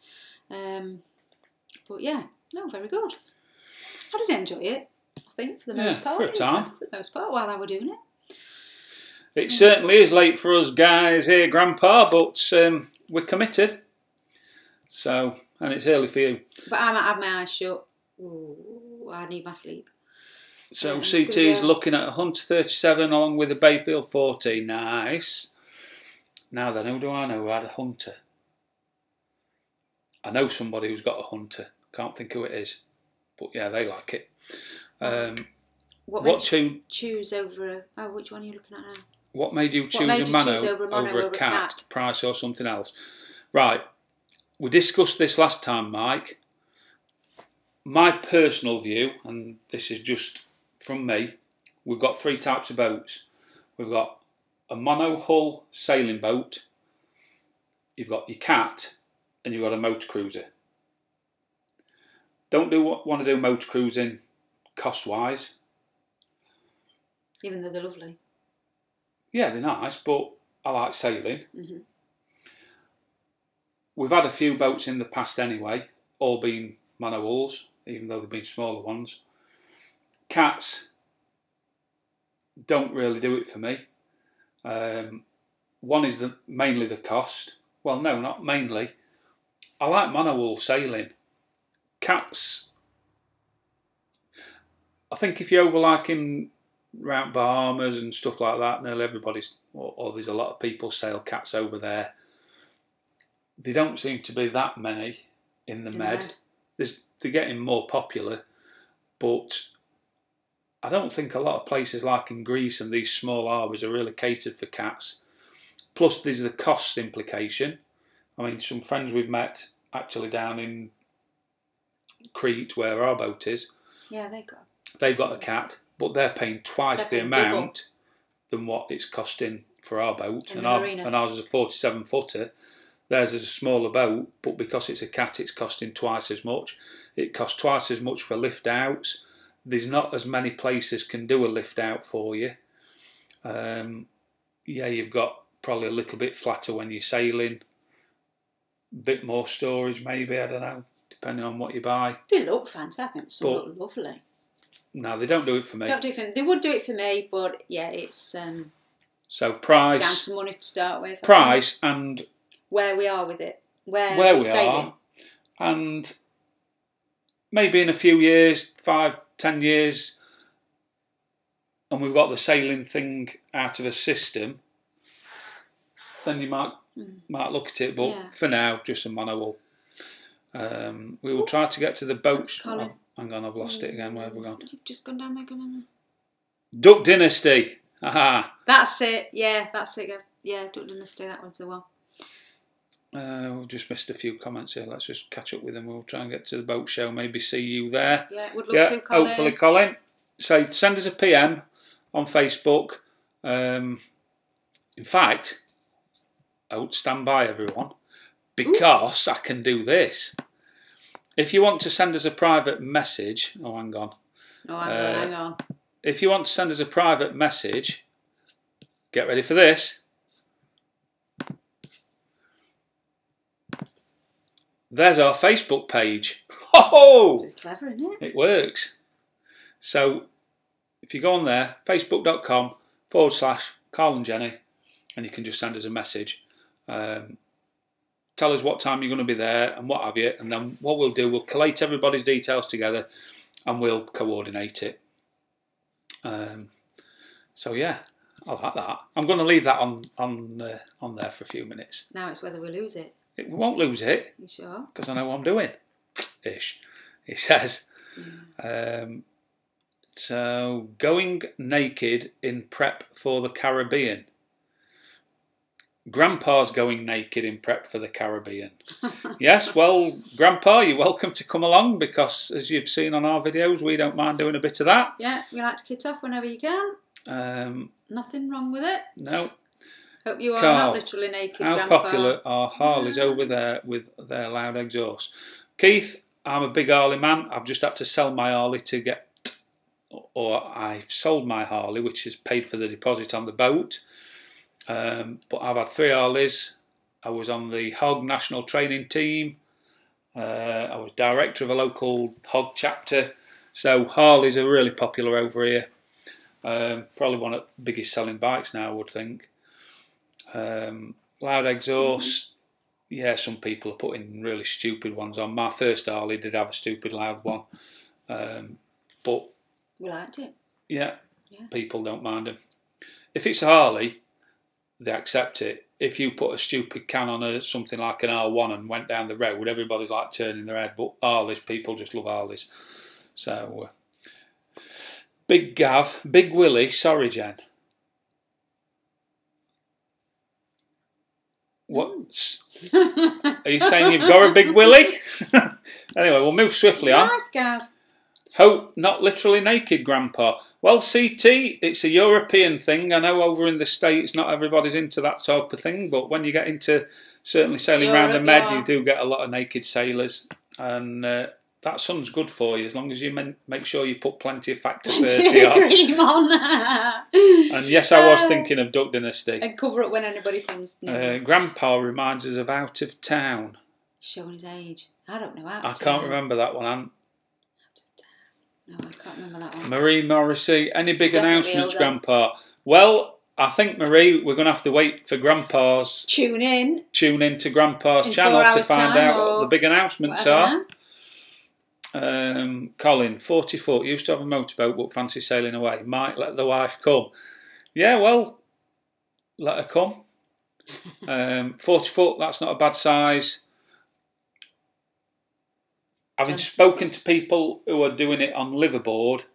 B: But yeah, no, very good. I did enjoy it, I think, for the most part.
A: For a time.
B: For the most part, while I were doing it.
A: It certainly is late for us guys here, Grandpa, but we're committed. So, and it's early for you.
B: But I might have my eyes shut. Ooh, I need my sleep.
A: So CT's looking at a Hunter 37 along with a Bayfield 40. Nice. Now then, who do I know who had a Hunter? I know somebody who's got a Hunter. Can't think who it is. But yeah, they like it.
B: What made you choose over which one are you looking at now?
A: What made you choose a Mono over a cat, Price or something else? Right, we discussed this last time, Mike. My personal view, and this is just from me, we've got 3 types of boats. We've got a mono hull sailing boat, you've got your cat, and you've got a motor cruiser. Don't want to do motor cruising cost-wise.
B: Even though they're lovely.
A: Yeah, they're nice, but I like sailing.
B: Mm-hmm.
A: We've had a few boats in the past anyway, all been mono hulls, even though they've been smaller ones. Cats don't really do it for me. One is mainly the cost. Well, no, not mainly. I like mono hull sailing. Cats, I think if you're over like in round Bahamas and stuff like that, nearly everybody's, or there's a lot of people sail cats over there. They don't seem to be that many in the Med. They're getting more popular, but I don't think a lot of places like in Greece and these small harbours are really catered for cats. plus there's the cost implication. I mean, some friends we've met actually down in Crete, where our boat is.
B: Yeah,
A: they've got a cat, but they're paying twice the amount than what it's costing for our boat. And ours is a 47-footer. Theirs is a smaller boat, but because it's a cat, it's costing twice as much. It costs twice as much for lift outs. There's not as many places can do a lift out for you. Yeah, you've got probably a little bit flatter when you're sailing. A bit more storage, maybe, I don't know, depending on what you buy.
B: They look fancy. I think some look lovely.
A: No, they don't do it for me.
B: Don't do it for me. They would do it for me, but yeah, it's
A: so price
B: down to money to start with.
A: Price and
B: where we are with it, where
A: we
B: sailing.
A: Are, and maybe in a few years, 5-10 years, and we've got the sailing thing out of a system, then you might look at it. But for now, just a monohull. We will try to get to the boat. Hang on, I've lost it again. Where have we gone?
B: You've just gone down there,
A: Duck Dynasty. Aha.
B: That's it. Yeah, that's it. Yeah, Duck Dynasty. That was the one.
A: We've just missed a few comments here. Let's just catch up with them. We'll try and get to the boat show. Maybe see you there.
B: Yeah, would love to, Colin.
A: Hopefully, Colin. So send us a PM on Facebook. In fact, stand by, everyone, because I can do this. If you want to send us a private message... Oh, hang on.
B: Hang on.
A: If you want to send us a private message, get ready for this. There's our Facebook page. Oh!
B: It's clever, isn't it?
A: It works. So, if you go on there, facebook.com/Carl and Jenny, and you can just send us a message. Tell us what time you're going to be there and what have you, and then what we'll do, we'll collate everybody's details together and we'll coordinate it. So yeah, I like that. I'm going to leave that on there for a few minutes.
B: Now it's whether we lose it.
A: We won't lose it.
B: You sure?
A: Because I know what I'm doing. Ish. He says. So, going naked in prep for the Caribbean. Grandpa's going naked in prep for the Caribbean. Yes, well, Grandpa, you're welcome to come along because, as you've seen on our videos, we don't mind doing a bit of that.
B: Yeah, we like to kit off whenever you can. Nothing wrong with it.
A: No.
B: Hope you are
A: Carl,
B: not literally naked,
A: how
B: Grandpa.
A: popular are Harleys over there with their loud exhaust? Keith, I'm a big Harley man. I've just had to sell my Harley to get... Or I've sold my Harley, which has paid for the deposit on the boat. But I've had 3 Harleys. I was on the Hog National Training Team. I was director of a local Hog chapter. So Harleys are really popular over here. Probably one of the biggest selling bikes now, I would think. Loud exhaust. Yeah, some people are putting really stupid ones on. My first Harley did have a stupid loud one. But
B: we liked it.
A: Yeah, people don't mind them. If it's a Harley, they accept it. If you put a stupid can on something like an R1 and went down the road, everybody's like turning their head. But Harleys, people just love Harleys. So, Big Gav, Big Willie, sorry Jen. What's... Are you saying you've got a Big Willie? Anyway, we'll move swiftly on.
B: Nice, Gav.
A: Hope not literally naked, Grandpa. Well, CT, it's a European thing. I know over in the States not everybody's into that sort of thing, but when you get into certainly sailing around the Med, you do get a lot of naked sailors. And that sun's good for you as long as you make sure you put plenty of factor 30 on.
B: Cream on.
A: And yes, I was thinking of Duck Dynasty.
B: And cover it when anybody comes.
A: Grandpa reminds us of Out of Town.
B: Showing his age. I don't know Out of Town.
A: I can't remember that one, Anne.
B: No, I can't remember that one.
A: Marie Morrissey, any big announcements, Grandpa? Well, I think, Marie, we're going to have to wait for Grandpa's...
B: Tune in
A: to Grandpa's channel to find out what the big announcements are. Colin, 40 foot, used to have a motorboat but fancy sailing away. Might let the wife come. Yeah, well, let her come. 40 foot, that's not a bad size. Having spoken to people who are doing it on liverboard,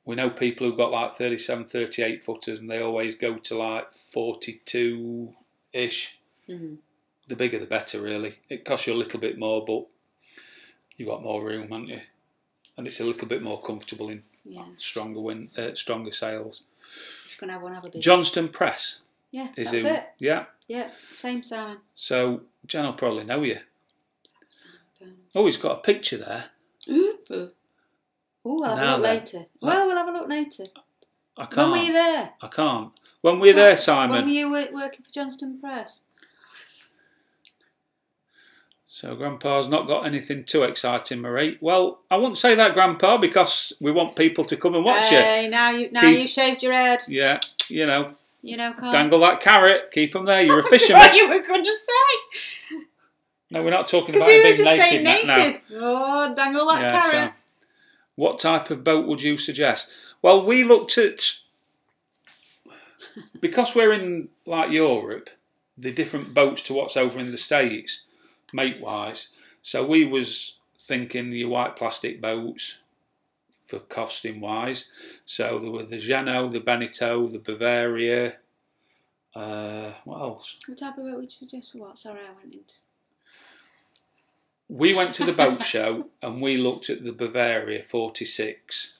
A: we know people who've got like 37, 38 footers, and they always go to like 42-ish.
B: Mm-hmm.
A: The bigger the better, really. It costs you a little bit more, but you've got more room, haven't you? And it's a little bit more comfortable in stronger sails.
B: Just gonna have a big.
A: Johnston Press.
B: Yeah, that's it.
A: Yeah.
B: Yeah, same Simon.
A: So Jen will probably know you. Oh, he's got a picture there.
B: Ooh, we'll have a look later. Well, we'll have a look later.
A: I can't.
B: When were you there?
A: I can't. When were you there, Simon?
B: When were you working for Johnston Press?
A: So Grandpa's not got anything too exciting, Marie. Well, I wouldn't say that, Grandpa, because we want people to come and watch you.
B: Hey, now you shaved your head.
A: Yeah,
B: You know, Carl.
A: dangle that carrot, keep them there. You're a fisherman.
B: What you were going to say?
A: No, we're not talking about being naked now.
B: Oh, dangle that carrot.
A: So, what type of boat would you suggest? Well, we looked at, because we're in like Europe, the different boats to what's over in the States, mate-wise. So we was thinking your white plastic boats for costing-wise. So there were the Geno, the Benito, the Bavaria. What else?
B: What type of boat would you suggest for what? Sorry, I went into.
A: We went to the boat show and we looked at the Bavaria 46,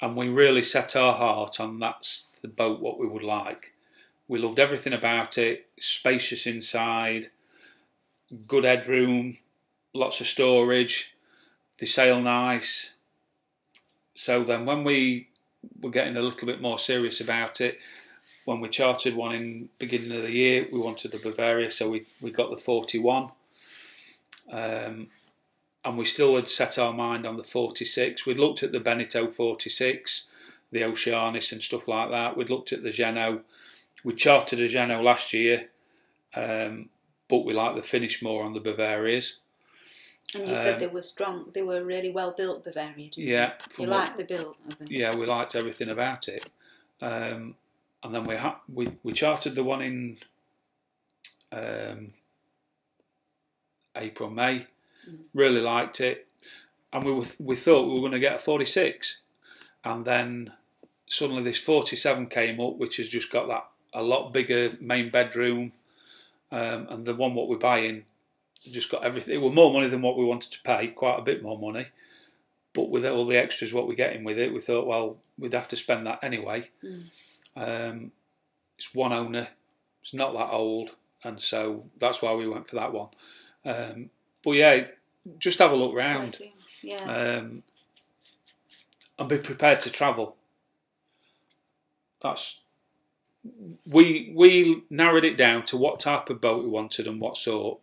A: and we really set our heart on that's the boat what we would like. We loved everything about it, spacious inside, good headroom, lots of storage, they sail nice. So then when we were getting a little bit more serious about it, when we chartered one in beginning of the year, we wanted the Bavaria, so we got the 41. And we still had set our mind on the 46. We'd looked at the Benito 46, the Oceanus and stuff like that. We'd looked at the Geno. We chartered a Geno last year, but we liked the finish more on the Bavarias.
B: And you said they were strong. They were really well built, Bavaria. Didn't you? You liked the build of them.
A: Yeah, we liked everything about it. And then we chartered the one in April, May. Really liked it, and we thought we were going to get a 46, and then suddenly this 47 came up, which has just got that a lot bigger main bedroom, and the one what we're buying just got everything. It was more money than what we wanted to pay, quite a bit more money, but with all the extras what we're getting with it, we thought, well, we'd have to spend that anyway. It's one owner, it's not that old, and so that's why we went for that one. But yeah, just have a look round.
B: Yeah.
A: And be prepared to travel. We narrowed it down to what type of boat we wanted and what sort.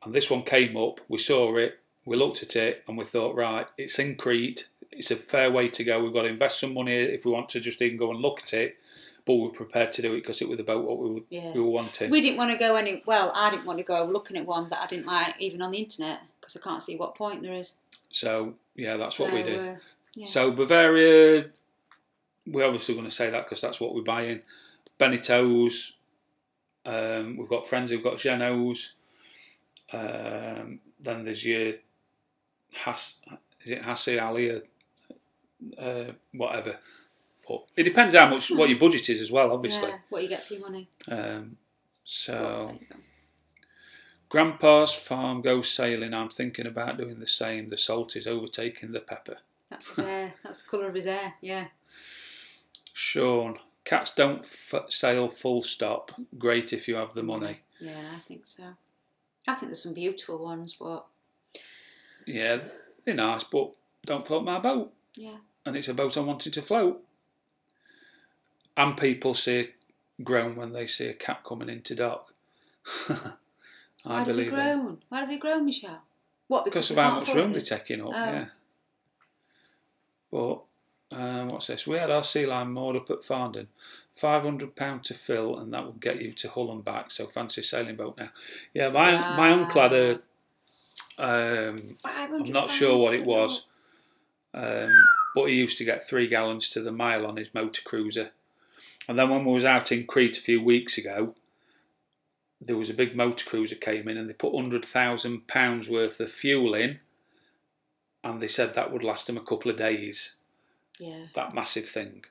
A: And this one came up, we saw it, we looked at it, and we thought, right, it's in Crete, it's a fair way to go. We've got to invest some money if we want to just even go and look at it. But we're prepared to do it because it was the boat what we were wanting.
B: We didn't want to go I didn't want to go looking at one that I didn't like even on the internet because I can't see what point there is.
A: So yeah, that's what we did.
B: Yeah.
A: So Bavaria, we're obviously going to say that because that's what we're buying. Benitos, we've got friends who've got Genos. Then there's your Hassi Ali, whatever. But it depends how much what your budget is as well, obviously.
B: Yeah, what you get for your money.
A: So Grandpa's farm goes sailing. I'm thinking about doing the same. The salt is overtaking the pepper.
B: That's his hair. That's the colour of his hair. Yeah.
A: Sean, cats don't sail full stop. Great if you have the money.
B: Yeah, I think so. I think there's some beautiful ones, but
A: yeah, they're nice, but don't float my boat.
B: Yeah. And
A: it's a boat I'm wanting to float. And people say groan when they see a cat coming into dock.
B: Why do they groan? Why do they groan, Michelle? What?
A: Because of how much room they're taking up. Yeah. But what's this? We had our sea line moored up at Farndon. £500 to fill, and that will get you to Hull and back. So fancy a sailing boat now. Yeah, my uncle had a. I'm not sure what it was, but he used to get 3 gallons to the mile on his motor cruiser. And then when we was out in Crete a few weeks ago, there was a big motor cruiser came in and they put £100,000 worth of fuel in, and they said that would last them a couple of days. that massive thing.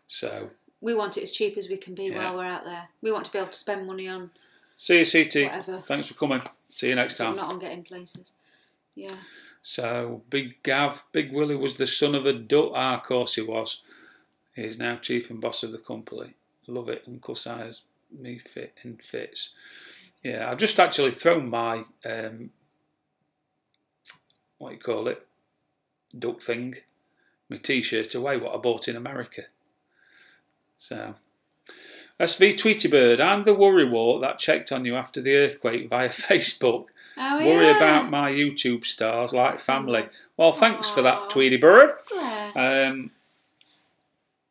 A: So
B: we want it as cheap as we can be while we're out there. We want to be able to spend money on.
A: See you, CT.
B: Whatever.
A: Thanks for coming. See you next time.
B: Not on getting places. Yeah.
A: So Big Willie was the son of a duck. Ah, of course he was. He is now chief and boss of the company. Love it, Uncle Size. Me fit in fits. Yeah, I've just actually thrown my what do you call it? Duck thing. My T-shirt away. What I bought in America. So. SV Tweety Bird, I'm the worrywart that checked on you after the earthquake via Facebook.
B: Oh,
A: Worry about my YouTube stars like family. Well, thanks for that, Tweety Bird.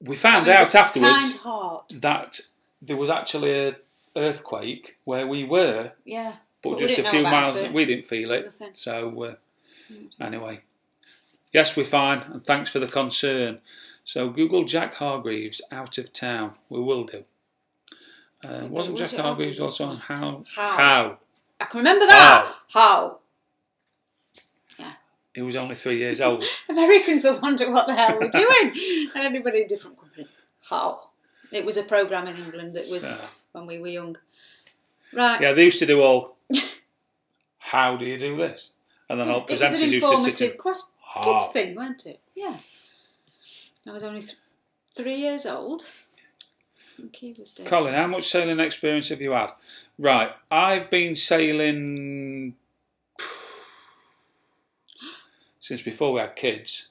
A: We found out afterwards that there was actually an earthquake where we were.
B: Yeah.
A: But just a few miles, we didn't feel it.
B: Nothing.
A: So, anyway. Yes, we're fine, and thanks for the concern. So, Google Jack Hargreaves out of town. We will do. Wasn't Jack Hargreaves also on How?
B: I can remember that. How? Yeah.
A: He was only 3 years old.
B: Americans will wonder what the hell we're doing. And anybody in different countries. How? It was a programme in England that was when we were young. Right.
A: Yeah, they used to do all, how do you do this? And then all presenters used to sit in.
B: It was an informative kids thing, weren't it? Yeah. I was only 3 years old.
A: Colin, how much sailing experience have you had? Right, I've been sailing since before we had kids.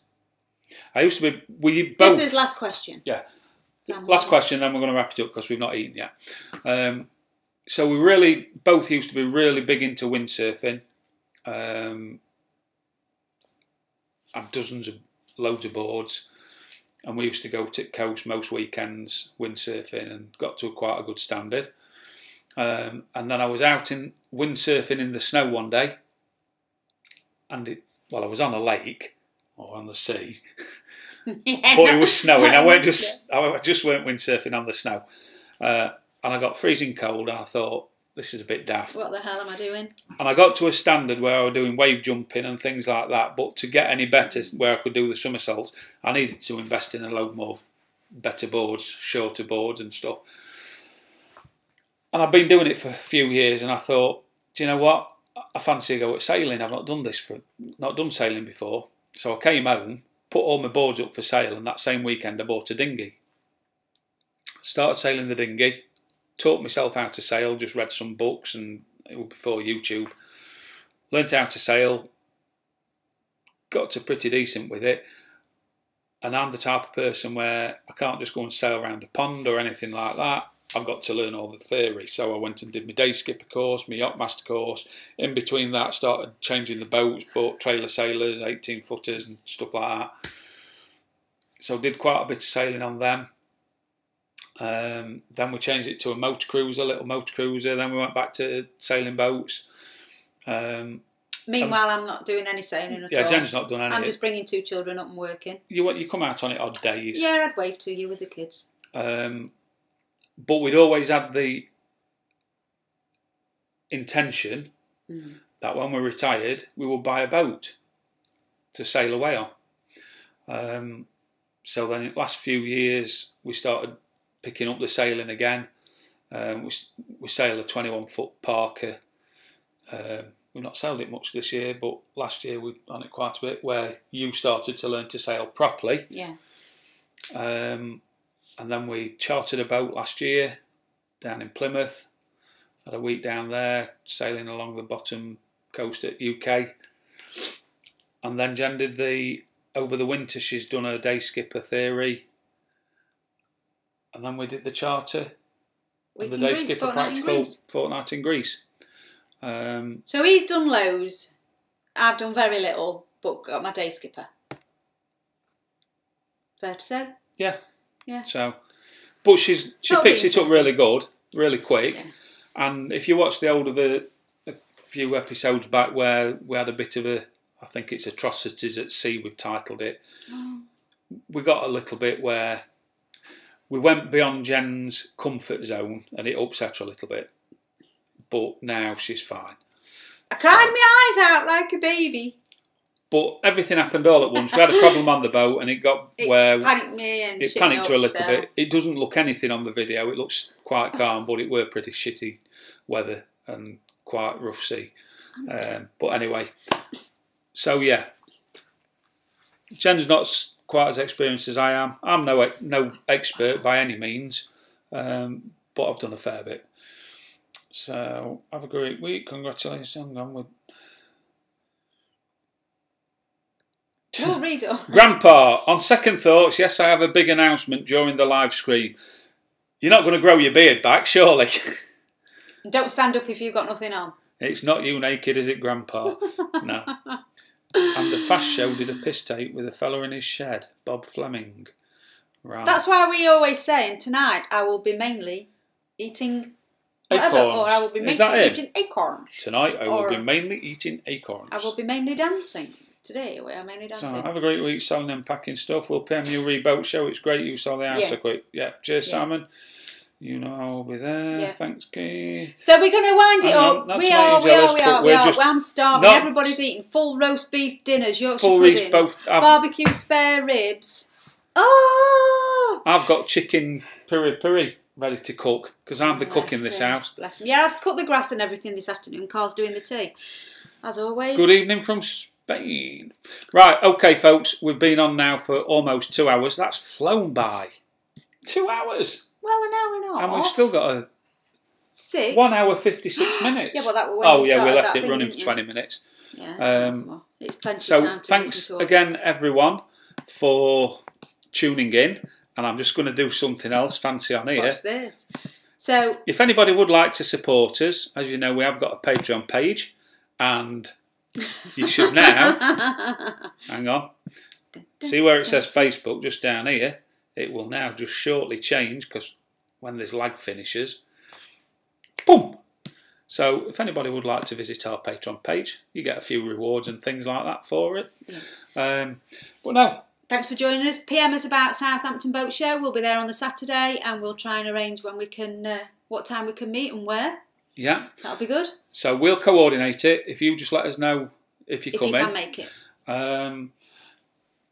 A: I used to be. We both.
B: This is last question.
A: Yeah, last question. Then we're going to wrap it up because we've not eaten yet. So we really both used to be really big into windsurfing. Had loads of boards. And we used to go to coast most weekends windsurfing and got to quite a good standard. And then I was out in windsurfing in the snow one day. And I was on a lake or on the sea. But it was snowing. I just weren't windsurfing on the snow. And I got freezing cold and I thought, this is a bit daft.
B: What the hell am I doing?
A: And I got to a standard where I was doing wave jumping and things like that. But to get any better, where I could do the somersaults, I needed to invest in a load more better boards, shorter boards and stuff. And I've been doing it for a few years, and I thought, do you know what? I fancy a go at sailing. I've not done sailing before. So I came home, put all my boards up for sale, and that same weekend I bought a dinghy. Started sailing the dinghy. Taught myself how to sail, just read some books, and it was before YouTube. Learned how to sail, got to pretty decent with it, and I'm the type of person where I can't just go and sail around a pond or anything like that. I've got to learn all the theory, so I went and did my day skipper course, my yacht master course. In between that, started changing the boats, bought trailer sailors, 18-footers and stuff like that. So did quite a bit of sailing on them. Then we changed it to a motor cruiser, little motor cruiser. Then we went back to sailing boats.
B: Meanwhile, I'm not doing any sailing at all.
A: Yeah, Jen's not done any.
B: I'm just bringing 2 children up and working.
A: You come out on it odd days.
B: Yeah, I'd wave to you with the kids.
A: But we'd always had the intention that when we're retired, we will buy a boat to sail away on. So then in the last few years, we started picking up the sailing again. We sail a 21-foot Parker. We've not sailed it much this year, but last year we've done it quite a bit, where you started to learn to sail properly.
B: Yeah.
A: And then we chartered a boat last year down in Plymouth. Had a week down there, sailing along the bottom coast at UK. And then Jen did over the winter, she's done a day skipper theory. And then we did the charter. The day skipper practical fortnight in Greece.
B: So he's done loads. I've done very little, but got my day skipper. Fair to say?
A: Yeah.
B: Yeah.
A: So, but she picks it up really good, really quick. Yeah. And if you watch a few episodes back where we had a bit of I think it's Atrocities at Sea, we've titled it. Oh. We got a little bit where we went beyond Jen's comfort zone and it upset her a little bit. But now she's fine.
B: I cried my eyes out like a baby.
A: But everything happened all at once. We had a problem on the boat, and it
B: panicked me and
A: it panicked her a little bit. It doesn't look anything on the video. It looks quite calm, but it were pretty shitty weather and quite rough sea. But anyway, so yeah, Jen's not quite as experienced as I am. I'm no expert by any means, but I've done a fair bit. So have a great week. Congratulations. I'm gone with.
B: Oh, read it.
A: Grandpa, on second thoughts, yes, I have a big announcement during the live stream. You're not going to grow your beard back, surely?
B: Don't stand up if you've got nothing on.
A: It's not you naked, is it, Grandpa? No. And the Fast Show did a piss tape with a fella in his shed, Bob Fleming. Right.
B: That's why we always say, and tonight I will be mainly eating whatever,
A: acorns.
B: or I will be mainly eating acorns.
A: Tonight I will be mainly eating acorns.
B: I will be mainly dancing. Today we are mainly dancing.
A: So have a great week selling and packing stuff. We'll PM you Reboat Show. It's great you saw the house so quick. Yeah. Cheers, Simon. You know I'll be there. Yeah. Thanks, Keith.
B: So we're going to wind it up. We are. I'm starving. Everybody's eating full roast beef dinners, Yorkshire puddings, barbecue spare ribs. Oh!
A: I've got chicken piri ready to cook because I'm the cook in this house.
B: Bless him. Yeah, I've cut the grass and everything this afternoon. Carl's doing the tea, as always.
A: Good evening from Spain. Right, okay, folks. We've been on now for almost 2 hours. That's flown by. 2 hours.
B: Well, no, we're not.
A: And we've still got
B: 6.
A: 1 hour 56 minutes.
B: Yeah, well, that was when
A: we left it running for 20 minutes.
B: Yeah. Well, it's plenty of time to
A: thanks again, everyone, for tuning in. And I'm just going to do something else fancy on here.
B: Watch this. So,
A: if anybody would like to support us, as you know, we have got a Patreon page, and you should now. Hang on. See where it says Facebook just down here. It will now just shortly change because when this lag finishes, boom. So if anybody would like to visit our Patreon page, you get a few rewards and things like that for it. Yeah. But no.
B: Thanks for joining us. PM us about Southampton Boat Show. We'll be there on the Saturday, and we'll try and arrange when we can, what time we can meet and where.
A: Yeah.
B: That'll be good.
A: So we'll coordinate it. If you just let us know if you come in.
B: If you can make it.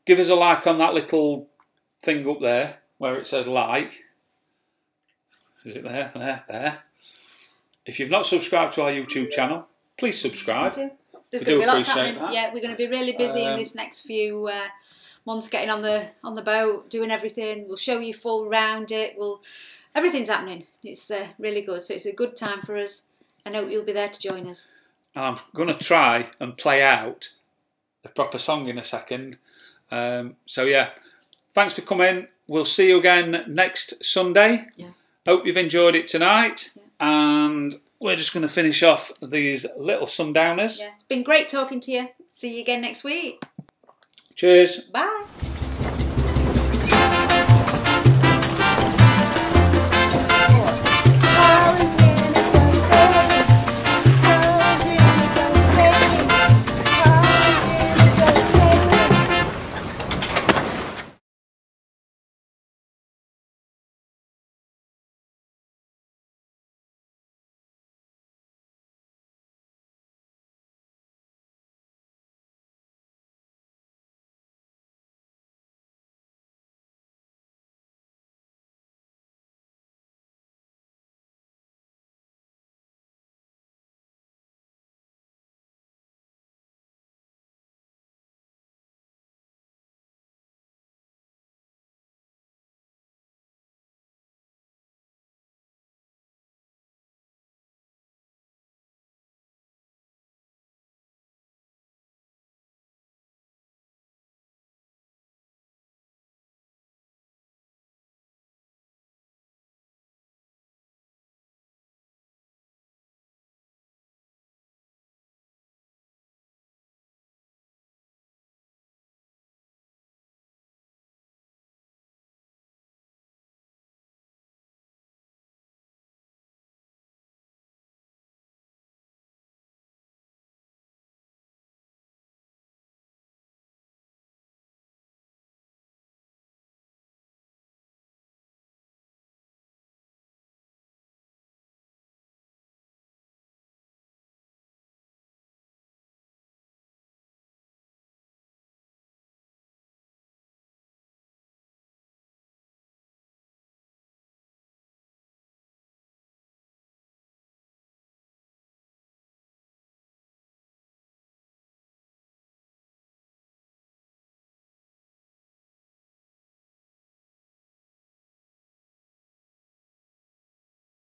A: Give us a like on that little thing up there where it says like. Is it there? There. If you've not subscribed to our YouTube channel, please subscribe.
B: There's going to be lots happening. Yeah, we're going to be really busy in this next few months getting on the boat, doing everything. We'll show you full round it. Everything's happening. It's really good. So it's a good time for us. I know you'll be there to join us. And
A: I'm going to try and play out the proper song in a second. So yeah, thanks for coming. We'll see you again next Sunday. Yeah. Hope you've enjoyed it tonight. Yeah. And we're just going to finish off these little Sundowners. Yeah, it's been great talking to you. See you again next week. Cheers. Bye.